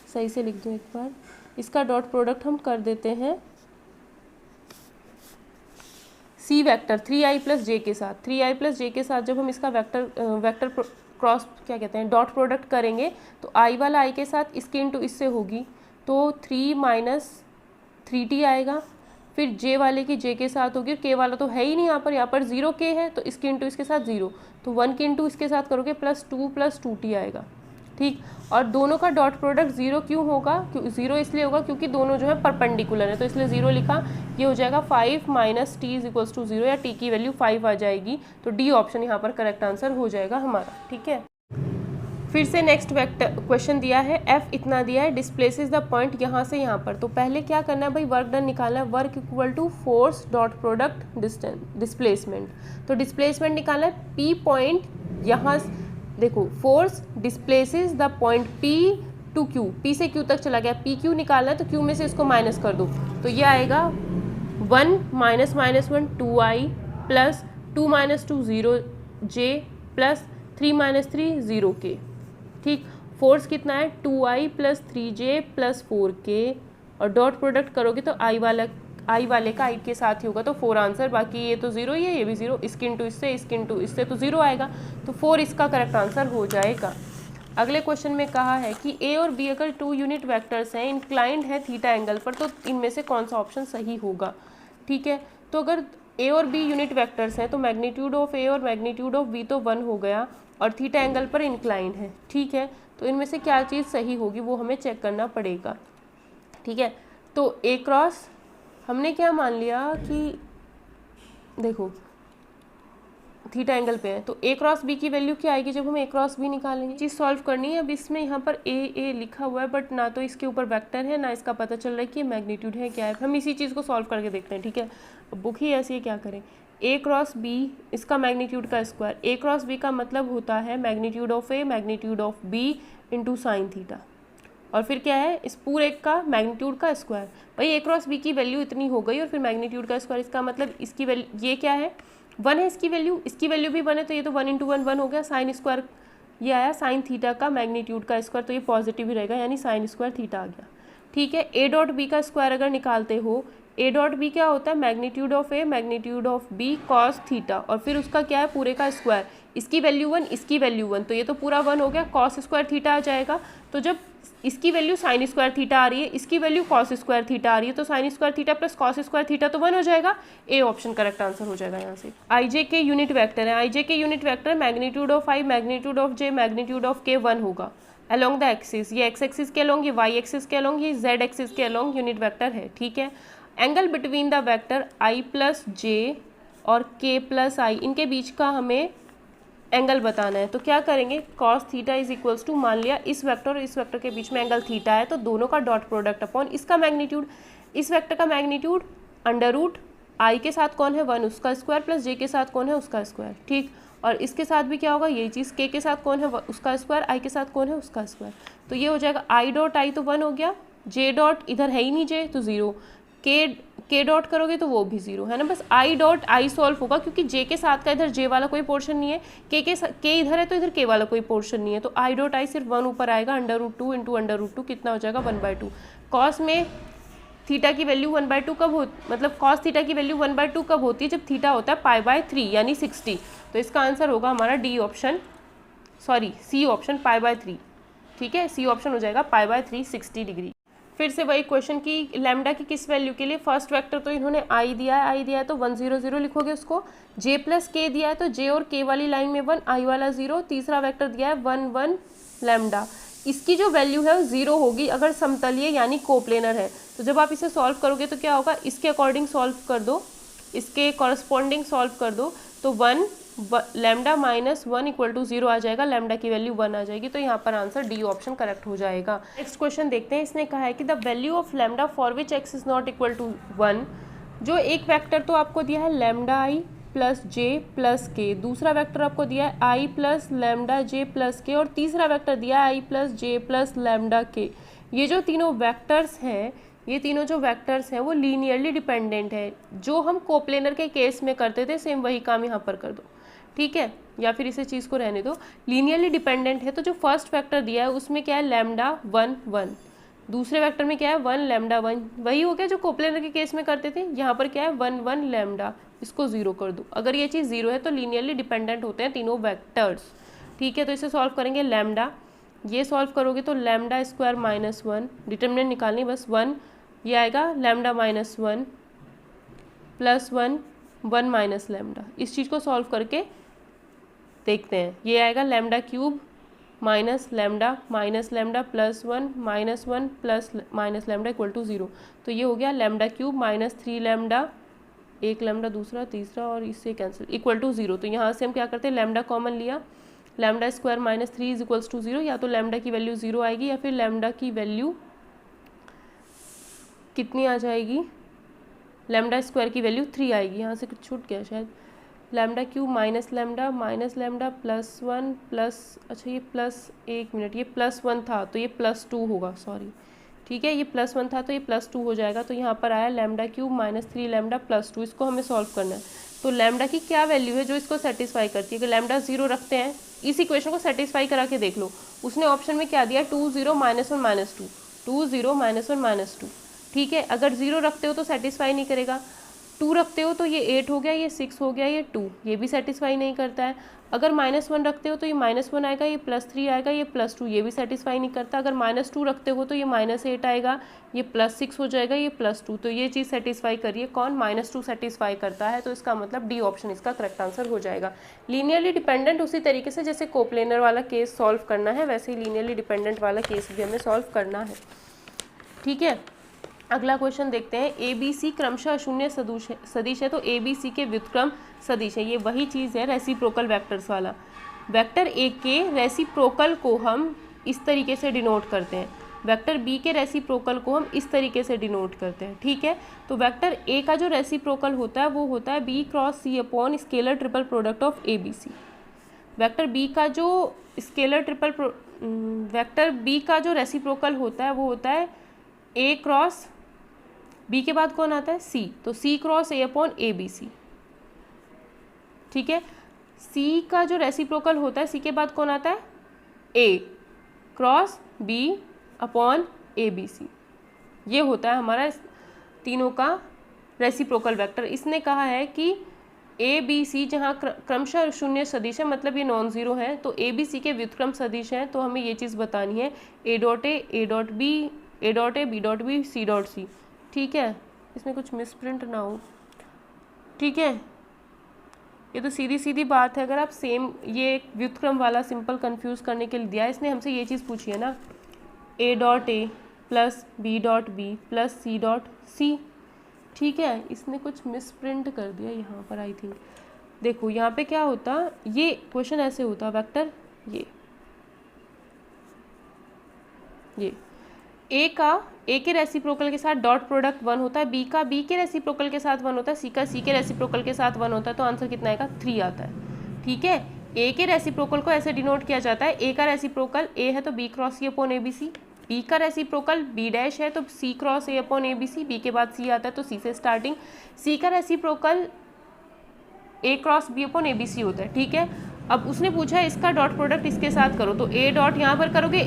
Speaker 1: सही से लिख दो एक बार, इसका डॉट प्रोडक्ट हम कर देते हैं सी वेक्टर 3i + j के साथ। 3i + j के साथ जब हम इसका वेक्टर क्रॉस क्या कहते हैं, डॉट प्रोडक्ट करेंगे तो i वाला i के साथ इसके इंटू इससे होगी, तो 3 - 3t आएगा, फिर j वाले की j के साथ होगी, k वाला तो है ही नहीं यहाँ पर 0k है, तो इसके इंटू इसके साथ 0, तो 1 के इंटू इसके साथ करोगे +2 + 2t आएगा, ठीक। और दोनों का डॉट प्रोडक्ट 0 क्यों होगा, 0 इसलिए होगा क्योंकि दोनों जो है परपेंडिकुलर है, तो इसलिए 0 लिखा। ये हो जाएगा 5 - t = 0, या t की वैल्यू 5 आ जाएगी, तो डी ऑप्शन यहाँ पर करेक्ट आंसर हो जाएगा हमारा, ठीक है। फिर से नेक्स्ट वेक्टर क्वेश्चन दिया है, f इतना दिया है, डिस्प्लेसेस द पॉइंट यहाँ से यहाँ पर। तो पहले क्या करना है भाई, वर्क डन निकालना है, work = force dot product displacement. तो डिस्प्लेसमेंट निकालना है, p पॉइंट यहाँ देखो, force displaces the point p to q, p से q तक चला गया, p q निकालना है, तो q में से इसको माइनस कर दो, तो ये आएगा 1 - -1 2i plus 2 - 2 0j plus 3 - 3 0k, ठीक। फोर्स कितना है 2i + 3j + 4k, और डॉट प्रोडक्ट करोगे तो i वाले का i के साथ ही होगा, तो 4 आंसर, बाकी ये तो 0 ही है, ये भी 0, इसके इंटू इससे तो 0 आएगा, तो 4 इसका करेक्ट आंसर हो जाएगा। अगले क्वेश्चन में कहा है कि ए और बी अगर 2 यूनिट वेक्टर्स हैं, इंक्लाइंड है थीटा एंगल पर, तो इनमें से कौन सा ऑप्शन सही होगा। ठीक है, तो अगर ए और बी यूनिट वेक्टर्स हैं तो मैग्नीट्यूड ऑफ ए और मैग्नीट्यूड ऑफ बी तो 1 हो गया और थीटा एंगल पर इंक्लाइंड है। ठीक है, तो इनमें से क्या चीज़ सही होगी वो हमें चेक करना पड़ेगा। ठीक है, तो ए क्रॉस हमने क्या मान लिया कि देखो थीटा एंगल पे है, तो ए क्रॉस बी की वैल्यू क्या आएगी जब हम ए क्रॉस बी निकालेंगे। चीज़ सॉल्व करनी है। अब इसमें यहाँ पर ए लिखा हुआ है बट ना तो इसके ऊपर वेक्टर है ना इसका पता चल रहा है कि मैग्नीट्यूड है क्या है। हम इसी चीज़ को सॉल्व करके देखते हैं। ठीक है, बुक ही ऐसी है, क्या करें। ए क्रॉस बी इसका मैग्नीट्यूड का स्क्वायर, ए क्रॉस बी का मतलब होता है magnitude of A magnitude of b into sine theta, और फिर क्या है इस पूरे का मैग्नीट्यूड का स्क्वायर। भाई ए क्रॉस बी की वैल्यू इतनी हो गई और फिर मैग्नीट्यूड का स्क्वायर, इसका मतलब इसकी वैल्यू ये क्या है 1 है, इसकी वैल्यू भी 1 है, तो ये तो 1 इंटू 1 1 हो गया। साइन स्क्वायर ये आया साइन थीटा का मैग्नीट्यूड का स्क्वायर, तो ये पॉजिटिव ही रहेगा यानी साइन स्क्वायर थीटा आ गया। ठीक है, ए डॉट बी का स्क्वायर अगर निकालते हो, ए डॉट बी क्या होता है magnitude of A magnitude of b cos theta, और फिर उसका क्या है पूरे का स्क्वायर, इसकी वैल्यू 1 इसकी वैल्यू 1, तो ये तो पूरा 1 हो गया। कॉस स्क्वायर थीटा आ जाएगा, तो जब इसकी वैल्यू साइन स्क्वायर थीटा आ रही है, इसकी वैल्यू कॉस स्क्वायर थीटा आ रही है, तो sine square theta plus cos square theta तो 1 हो जाएगा। ए ऑप्शन करेक्ट आंसर हो जाएगा यहाँ से। आई जे के यूनिट वेक्टर है, I J K unit vector magnitude of I magnitude of J magnitude of K 1 होगा अलोंग द एक्सिस, ये एक्स एक्सिस के अलोंग, ये वाई एक्सिस के अलोंग, ये जेड एक्सिस के अलोंग यूनिट वेक्टर है। ठीक है, angle between the vector I plus J और के प्लस आई, इनके बीच का हमें एंगल बताना है। तो क्या करेंगे, cos theta is equals to, मान लिया इस वेक्टर और इस वेक्टर के बीच में एंगल थीटा है, तो दोनों का डॉट प्रोडक्ट अपॉन इसका मैग्नीट्यूड, इस वेक्टर का मैग्नीट्यूड अंडर रूट आई के साथ कौन है 1 उसका स्क्वायर प्लस जे के साथ कौन है उसका स्क्वायर। ठीक, और इसके साथ भी क्या होगा यही चीज़, के साथ कौन है उसका स्क्वायर, आई के साथ कौन है उसका स्क्वायर, तो ये हो जाएगा आई डॉट आई तो 1 हो गया, जे डॉट इधर है ही नहीं जे तो 0, के डॉट करोगे तो वो भी 0 है ना, बस आई डॉट आई सॉल्व होगा क्योंकि जे के साथ का इधर जे वाला कोई पोर्शन नहीं है, के इधर है तो इधर के वाला कोई पोर्शन नहीं है, तो आई डॉट आई सिर्फ 1 ऊपर आएगा, under root 2 into under root 2 कितना हो जाएगा 1/2। कॉस में थीटा की वैल्यू 1/2 कब हो, मतलब कॉस थीटा की वैल्यू 1/2 कब होती है जब थीटा होता है π/3 यानी 60, तो इसका आंसर होगा हमारा D option, sorry C option π/3। ठीक है, सी ऑप्शन हो जाएगा π/3 60 डिग्री। फिर से वही क्वेश्चन की लैम्डा की किस वैल्यू के लिए, फर्स्ट वेक्टर तो इन्होंने आई दिया है तो 1 0 0 लिखोगे उसको, जे प्लस के दिया है तो जे और के वाली लाइन में 1 आई वाला 0, तीसरा वेक्टर दिया है 1 1 लैम्डा, इसकी जो वैल्यू है वो 0 होगी अगर समतलीय यानी कोप्लेनर है। तो जब आप इसे सॉल्व करोगे तो क्या होगा, इसके अकॉर्डिंग सॉल्व कर दो, इसके कॉरस्पॉन्डिंग सॉल्व कर दो, तो 1 लैम्डा माइनस 1 इक्वल टू 0 आ जाएगा, लैम्डा की वैल्यू 1 आ जाएगी, तो यहाँ पर आंसर डी ऑप्शन करेक्ट हो जाएगा। नेक्स्ट क्वेश्चन देखते हैं, इसने कहा है कि the value of lambda for which x is not equal to 1, जो एक वेक्टर तो आपको दिया है lambda i plus j plus k, दूसरा वेक्टर आपको दिया है i plus lambda j plus k, और तीसरा वेक्टर दिया है i plus j plus lambda k. ये जो तीनों वेक्टर्स हैं, ये तीनों जो वेक्टर्स हैं वो लीनियरली डिपेंडेंट है, जो हम कोप्लेनर के केस में करते थे सेम वही काम यहाँ पर कर दो। ठीक है, या फिर इसे चीज़ को रहने दो, लीनियरली डिपेंडेंट है, तो जो फर्स्ट वेक्टर दिया है उसमें क्या है लैम्डा 1 1, दूसरे वेक्टर में क्या है 1 लैम्डा 1, वही हो गया जो कोप्लेनर के केस में करते थे, यहाँ पर क्या है 1 1 लैम्डा, इसको 0 कर दो। अगर ये चीज़ 0 है तो लीनियरली डिपेंडेंट होते हैं तीनों वेक्टर्स। ठीक है, तो इसे सॉल्व करेंगे लैम्डा, ये सॉल्व करोगे तो लैम्डा स्क्वायर माइनस 1, डिटर्मिनेंट निकालनी बस 1, ये आएगा lambda minus 1 plus 1 1 minus lambda. इस चीज़ को सॉल्व करके देखते हैं, ये आएगा lambda cube minus lambda plus 1 minus 1 plus minus lambda equal to 0, तो ये हो गया लैम्डा क्यूब माइनस 3 लैम्डा, एक लैम्डा दूसरा तीसरा और इससे कैंसिल इक्वल टू 0। तो यहाँ से हम क्या करते हैं लैम्डा कॉमन लिया, lambda square minus 3 is equals to 0, या तो लैम्डा की वैल्यू 0 आएगी या फिर लैम्डा की वैल्यू कितनी आ जाएगी, लैम्डा स्क्वायर की वैल्यू 3 आएगी, यहाँ से कुछ छूट गया शायद, lambda cube minus lambda plus 1 plus, अच्छा ये प्लस, एक मिनट, ये प्लस 1 था तो ये प्लस 2 होगा, सॉरी। ठीक है, ये प्लस 1 था तो ये प्लस 2 हो जाएगा, तो यहाँ पर आया lambda cube minus 3 lambda plus 2, इसको हमें सॉल्व करना है। तो लैम्डा की क्या वैल्यू है जो इसको सेटिस्फाई करती है, अगर लैम्डा 0 रखते हैं, इस इक्वेशन को सेटिस्फाई करा के देख लो, उसने ऑप्शन में क्या दिया 2 0 -1 -2, 2 0 -1 -2। ठीक है, अगर 0 रखते हो तो सेटिस्फाई नहीं करेगा, 2 रखते हो तो ये 8 हो गया, ये 6 हो गया, ये 2, ये भी सेटिस्फाई नहीं करता है। अगर -1 रखते हो तो ये -1 आएगा, ये +3 आएगा, ये +2, ये भी सेटिस्फाई नहीं करता। अगर -2 रखते हो तो ये -8 आएगा, ये +6 हो जाएगा, ये +2, तो ये चीज़ सेटिस्फाई करिए। कौन? -2 सेटिस्फाई करता है, तो इसका मतलब डी ऑप्शन इसका करेक्ट आंसर हो जाएगा। लीनियरली डिपेंडेंट उसी तरीके से जैसे कोप्लेनर वाला केस सॉल्व करना है, वैसे ही लीनियरली डिपेंडेंट वाला केस भी हमें सॉल्व करना है। ठीक है, अगला क्वेश्चन देखते हैं। ए बी सी क्रमशः शून्य सदिश है, तो ए बी सी के व्युत्क्रम सदिश है। ये वही चीज़ है रेसिप्रोकल वेक्टर्स वाला। वेक्टर ए के रेसिप्रोकल को हम इस तरीके से डिनोट करते हैं, वेक्टर बी के रेसिप्रोकल को हम इस तरीके से डिनोट करते हैं। ठीक है, तो वेक्टर ए का जो रेसिप्रोकल होता है वो होता है b cross C upon scalar triple product of a B c. Vector b का जो वेक्टर बी का जो रेसिप्रोकल होता है वो होता है ए क्रॉस बी के बाद कौन आता है? सी, तो C cross A upon A B C. ठीक है, सी का जो रेसिप्रोकल होता है, सी के बाद कौन आता है? A cross B upon A B C. ये होता है हमारा तीनों का रेसिप्रोकल वेक्टर। इसने कहा है कि ए बी सी जहाँ क्रमशः शून्य सदिश है, मतलब ये नॉन ज़ीरो है, तो ए बी सी के व्युत्क्रम सदिश हैं। तो हमें ये चीज़ बतानी है, a dot B, a dot a, b dot B, C dot c. ठीक है, इसमें कुछ मिसप्रिंट ना हो। ठीक है, ये तो सीधी सीधी बात है। अगर आप सेम ये व्युत्क्रम वाला सिंपल कंफ्यूज करने के लिए दिया है, इसने हमसे ये चीज़ पूछी है ना, a dot A plus b dot B plus C dot c. ठीक है, इसने कुछ मिसप्रिंट कर दिया यहाँ पर आई थिंक। देखो यहाँ पे क्या होता, ये क्वेश्चन ऐसे होता, वेक्टर ये ए के रेसिप्रोकल के साथ डॉट प्रोडक्ट 1 होता है, बी का बी के रेसिप्रोकल के साथ 1 होता है, सी का सी के रेसिप्रोकल के साथ 1 होता है, तो आंसर कितना आएगा? 3 आता है। ठीक है, ए के रेसिप्रोकल को ऐसे डिनोट किया जाता है, ए का रेसिप्रोकल ए है तो B cross C upon A B C, B का रेसिप्रोकल बी डैश है तो C cross A upon A B C, B के बाद सी आता है तो सी से स्टार्टिंग, सी का reciprocal a cross B upon A B c होता है। ठीक है, अब उसने पूछा है इसका डॉट प्रोडक्ट इसके साथ करो, तो ए डॉट यहाँ पर करोगे,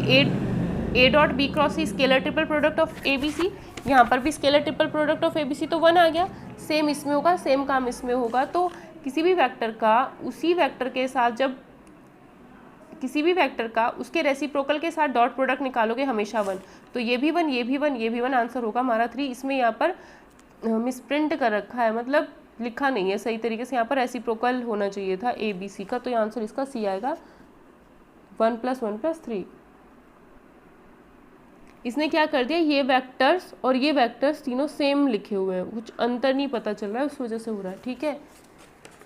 Speaker 1: a dot b cross c scalar triple product of a B c, यहाँ पर भी scalar triple product of a B c, तो 1 आ गया। सेम इसमें होगा, सेम काम इसमें होगा। तो किसी भी वेक्टर का उसी वेक्टर के साथ, जब किसी भी वेक्टर का उसके रेसिप्रोकल के साथ डॉट प्रोडक्ट निकालोगे हमेशा 1, तो ये भी 1, ये भी 1, ये भी 1, आंसर होगा हमारा 3। इसमें यहाँ पर मिसप्रिंट कर रखा है, मतलब लिखा नहीं है सही तरीके से, यहाँ पर रेसिप्रोकल होना चाहिए था ए बी सी का, तो ये आंसर इसका सी आएगा, 1 + 1 + 3। इसने क्या कर दिया, ये वेक्टर्स और ये वेक्टर्स तीनों सेम लिखे हुए हैं, कुछ अंतर नहीं पता चल रहा है, उस वजह से हो रहा है। ठीक है,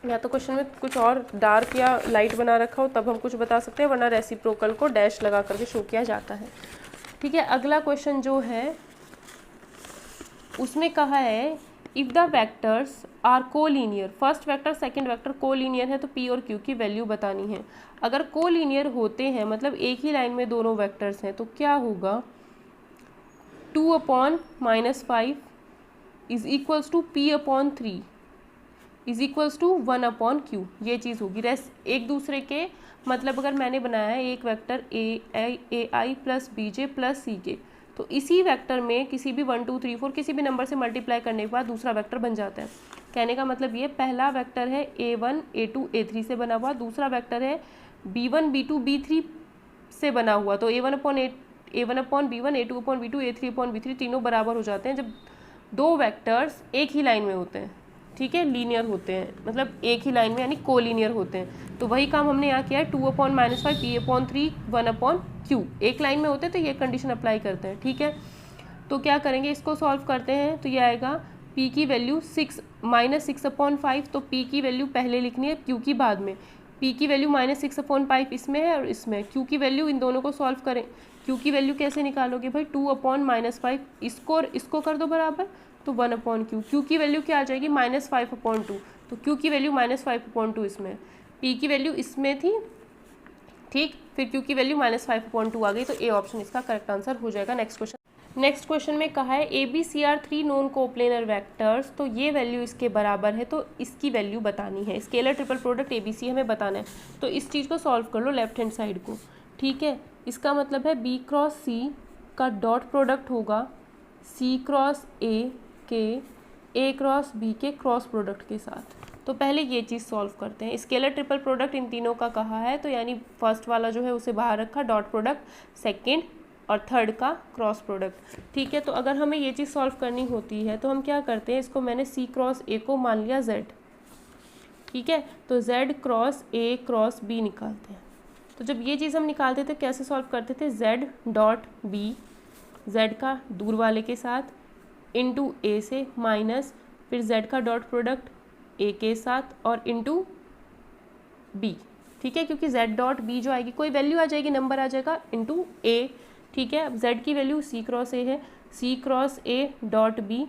Speaker 1: या तो क्वेश्चन में कुछ और डार्क या लाइट बना रखा हो तब हम कुछ बता सकते हैं, वरना रेसिप्रोकल को डैश लगा करके शो किया जाता है। ठीक है, अगला क्वेश्चन जो है उसमें कहा है if the vectors are collinear, first vector second vector collinear है तो पी और क्यू की वैल्यू बतानी है। अगर कोलीनियर होते हैं, मतलब एक ही लाइन में दोनों वेक्टर्स हैं, तो क्या होगा, 2 upon -5 is equals to P upon 3 is equals to 1 upon Q, ये चीज़ होगी। एक दूसरे के मतलब अगर मैंने बनाया है एक vector A I plus B J plus C K, तो इसी वेक्टर में किसी भी 1 2 3 4 किसी भी नंबर से मल्टीप्लाई करने के बाद दूसरा वेक्टर बन जाता है। कहने का मतलब ये, पहला वेक्टर है A1 A2 A3 से बना हुआ, दूसरा वेक्टर है B1 B2 B3 से बना हुआ, तो A1 upon B1 A2 upon B2 A3 upon B3 तीनों बराबर हो जाते हैं जब दो वेक्टर्स एक ही लाइन में होते हैं। ठीक है, लीनियर होते हैं, मतलब एक ही लाइन में, यानी कोलीनियर होते हैं। तो वही काम हमने यहाँ किया है, 2 upon -5 P upon 3 1 upon Q, एक लाइन में होते हैं तो ये कंडीशन अप्लाई करते हैं। ठीक है, तो क्या करेंगे, इसको सॉल्व करते हैं, तो ये आएगा P की वैल्यू -6 अपॉन 5, तो P की वैल्यू पहले लिखनी है, Q की बाद में। P की वैल्यू -6 अपॉन 5 इसमें है और इसमें, Q की वैल्यू इन दोनों को सॉल्व करें। Q की वैल्यू कैसे निकालोगे भाई, 2 अपॉन -5, इसको कर दो बराबर, तो 1 अपॉन Q। Q की वैल्यू क्या आ जाएगी, -5 अपॉन 2, तो Q की वैल्यू -5 अपॉन 2 इसमें, P की वैल्यू इसमें थी। ठीक, फिर Q की वैल्यू -5 अपॉन 2 आ गई, तो ए ऑप्शन इसका करेक्ट आंसर हो जाएगा। नेक्स्ट क्वेश्चन में कहा है a B c are 3 non coplanar vectors, तो ये वैल्यू इसके बराबर है, तो इसकी वैल्यू बतानी है। Scalar triple product a B c हमें बताना है, तो इस चीज़ को सॉल्व कर लो लेफ्ट हैंड साइड को। ठीक है, इसका मतलब है बी क्रॉस सी का डॉट प्रोडक्ट होगा सी क्रॉस ए के ए क्रॉस बी के क्रॉस प्रोडक्ट के साथ। तो पहले ये चीज़ सॉल्व करते हैं। स्केलर ट्रिपल प्रोडक्ट इन तीनों का कहा है, तो यानी फर्स्ट वाला जो है उसे बाहर रखा, डॉट प्रोडक्ट, सेकंड और थर्ड का क्रॉस प्रोडक्ट। ठीक है, तो अगर हमें ये चीज़ सॉल्व करनी होती है तो हम क्या करते हैं, इसको मैंने सी क्रॉस ए को मान लिया जेड। ठीक है, तो z cross a cross b निकालते हैं। तो जब ये चीज़ हम निकालते थे कैसे सॉल्व करते थे, जेड डॉट बी, जेड का दूर वाले के साथ, इनटू ए से माइनस, फिर जेड का डॉट प्रोडक्ट ए के साथ और इनटू बी। ठीक है, क्योंकि जेड डॉट बी जो आएगी कोई वैल्यू आ जाएगी, नंबर आ जाएगा, इनटू ए। ठीक है, अब जेड की वैल्यू सी क्रॉस ए है, C cross A dot B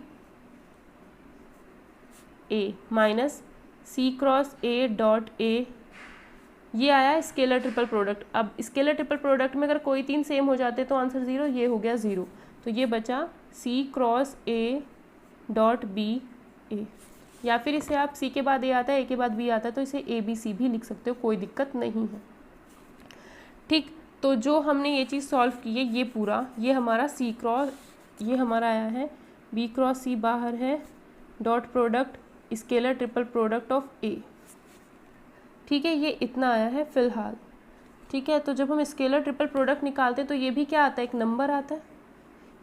Speaker 1: A minus C cross A dot A, ये आया स्केलर ट्रिपल प्रोडक्ट। अब स्केलर ट्रिपल प्रोडक्ट में अगर कोई तीन सेम हो जाते तो आंसर ज़ीरो, ये हो गया ज़ीरो, तो ये बचा सी क्रॉस ए डॉट बी ए, या फिर इसे आप सी के बाद ए आता है, ए के बाद बी आता है, तो इसे ए बी सी भी लिख सकते हो, कोई दिक्कत नहीं है। ठीक, तो जो हमने ये चीज़ सॉल्व की है, ये पूरा, ये हमारा सी क्रॉस, ये हमारा आया है बी क्रॉस सी बाहर है, dot product scalar triple product of A. ठीक है, ये इतना आया है फ़िलहाल। ठीक है, तो जब हम स्केलर ट्रिपल प्रोडक्ट निकालते हैं तो ये भी क्या आता है, एक नंबर आता है।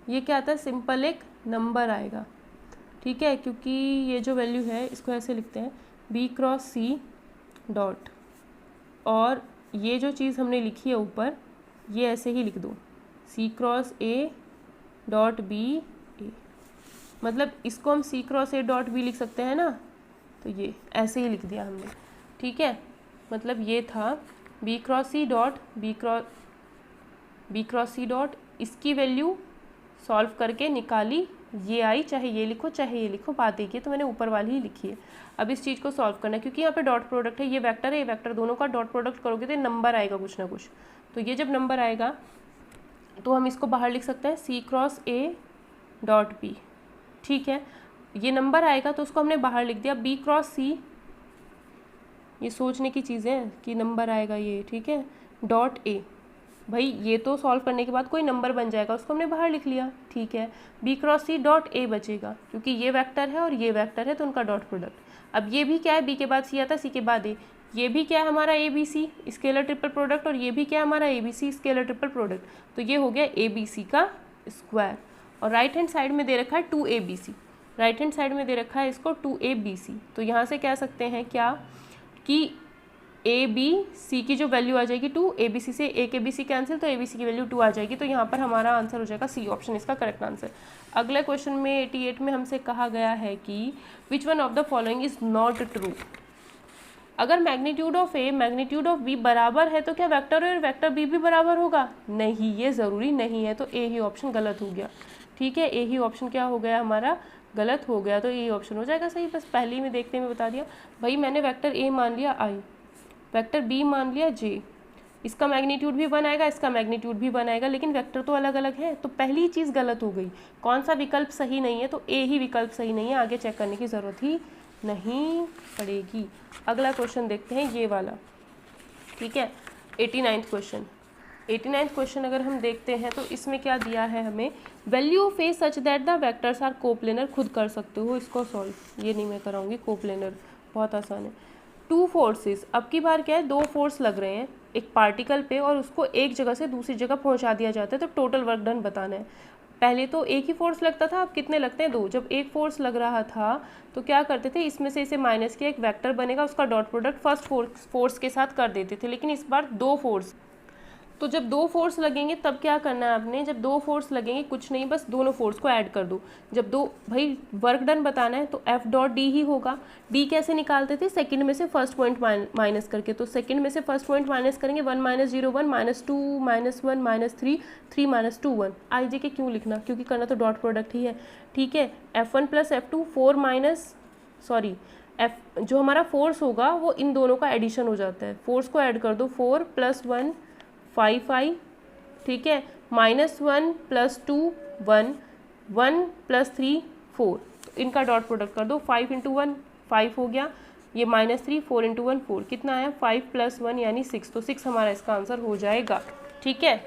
Speaker 1: ये क्या आता है, सिंपल एक नंबर आएगा। ठीक है, क्योंकि ये जो वैल्यू है इसको ऐसे लिखते हैं, बी क्रॉस सी डॉट, और ये जो चीज़ हमने लिखी है ऊपर, ये ऐसे ही लिख दो, सी क्रॉस ए डॉट बी ए, मतलब इसको हम सी क्रॉस ए डॉट बी लिख सकते हैं ना, तो ये ऐसे ही लिख दिया हमने। ठीक है, मतलब ये था b cross c dot b cross c dot, इसकी वैल्यू सॉल्व करके निकाली, ये आई, चाहे ये लिखो चाहे ये लिखो, बात एक ही है, तो मैंने ऊपर वाली ही लिखी है। अब इस चीज़ को सॉल्व करना है, क्योंकि यहाँ पे डॉट प्रोडक्ट है, ये वेक्टर है, ये वेक्टर, दोनों का डॉट प्रोडक्ट करोगे तो नंबर आएगा कुछ ना कुछ। तो ये जब नंबर आएगा तो हम इसको बाहर लिख सकते हैं सी क्रॉस ए डॉट बी। ठीक है, ये नंबर आएगा तो उसको हमने बाहर लिख दिया, बी क्रॉस सी, ये सोचने की चीज़ें हैं कि नंबर आएगा ये। ठीक है, डॉट ए, भाई ये तो सॉल्व करने के बाद कोई नंबर बन जाएगा, उसको हमने बाहर लिख लिया। ठीक है, b cross c dot a बचेगा, क्योंकि ये वेक्टर है और ये वेक्टर है, तो उनका डॉट प्रोडक्ट। अब ये भी क्या है, बी के बाद सी आता है, सी के बाद ए, ये भी क्या है हमारा a B c scalar triple product, और ये भी क्या है हमारा a B c scalar triple product, तो ये हो गया ए बी सी का स्क्वायर। और राइट हैंड साइड में दे रखा है 2abc, राइट हैंड साइड में दे रखा है इसको 2abc, तो यहाँ से कह सकते हैं क्या कि ए बी सी की जो वैल्यू आ जाएगी 2, ए बी सी से ए के बी सी कैंसिल, तो ए बी सी की वैल्यू 2 आ जाएगी, तो यहाँ पर हमारा आंसर हो जाएगा सी ऑप्शन, इसका करेक्ट आंसर। अगले क्वेश्चन में 88 में हमसे कहा गया है कि which one of the following is not true. अगर magnitude of A magnitude of B बराबर है तो क्या वेक्टर ए और वेक्टर बी भी बराबर होगा? नहीं, ये ज़रूरी नहीं है, तो ए ही ऑप्शन गलत हो गया। ठीक है, ए ही ऑप्शन क्या हो गया हमारा, गलत हो गया, तो ए ऑप्शन हो जाएगा सही। बस पहले ही में देखते में बता दिया भाई, मैंने वेक्टर ए मान लिया आई, वेक्टर बी मान लिया जे, इसका मैग्नीट्यूड भी 1 आएगा, इसका मैग्नीट्यूड भी 1 आएगा, लेकिन वेक्टर तो अलग अलग है, तो पहली चीज़ गलत हो गई। कौन सा विकल्प सही नहीं है? तो ए ही विकल्प सही नहीं है, आगे चेक करने की ज़रूरत ही नहीं पड़ेगी। अगला क्वेश्चन देखते हैं ये वाला। ठीक है, 89th क्वेश्चन। 89th क्वेश्चन अगर हम देखते हैं तो इसमें क्या दिया है हमें, value of a such that the vectors are coplanar. खुद कर सकते हो इसको सॉल्व, ये नहीं मैं कराऊंगी, कोप्लेनर बहुत आसान है। टू फोर्सेस, अब की बार क्या है, दो फोर्स लग रहे हैं एक पार्टिकल पे और उसको एक जगह से दूसरी जगह पहुंचा दिया जाता है, तो टोटल वर्क डन बताना है। पहले तो एक ही फोर्स लगता था, अब कितने लगते हैं, दो। जब एक फोर्स लग रहा था तो क्या करते थे, इसमें से इसे माइनस किया, एक वेक्टर बनेगा, उसका डॉट प्रोडक्ट फर्स्ट फोर्स के साथ कर देते थे, लेकिन इस बार दो फोर्स। तो जब दो फोर्स लगेंगे तब क्या करना है आपने, जब दो फोर्स लगेंगे कुछ नहीं, बस दोनों फोर्स को ऐड कर दो। जब दो, भाई वर्क डन बताना है तो एफ डॉट डी ही होगा। डी कैसे निकालते थे, सेकंड में से फर्स्ट पॉइंट माइनस करके, तो सेकंड में से फर्स्ट पॉइंट माइनस करेंगे, 1 - 0 1 -2 -1 -3 3 -2 1। आई जे के क्यों लिखना, क्योंकि करना तो डॉट प्रोडक्ट ही है। ठीक है, F1 + F2 एफ जो हमारा फोर्स होगा वो इन दोनों का एडिशन हो जाता है, फोर्स को ऐड कर दो, 4 + 1 5 आई। ठीक है, -1 + 2 1 1 + 3 4, तो इनका डॉट प्रोडक्ट कर दो, 5 × 1 5 हो गया, ये -3 4 × 1 4, कितना आया 5 + 1 यानी 6, तो 6 हमारा इसका आंसर हो जाएगा। ठीक है।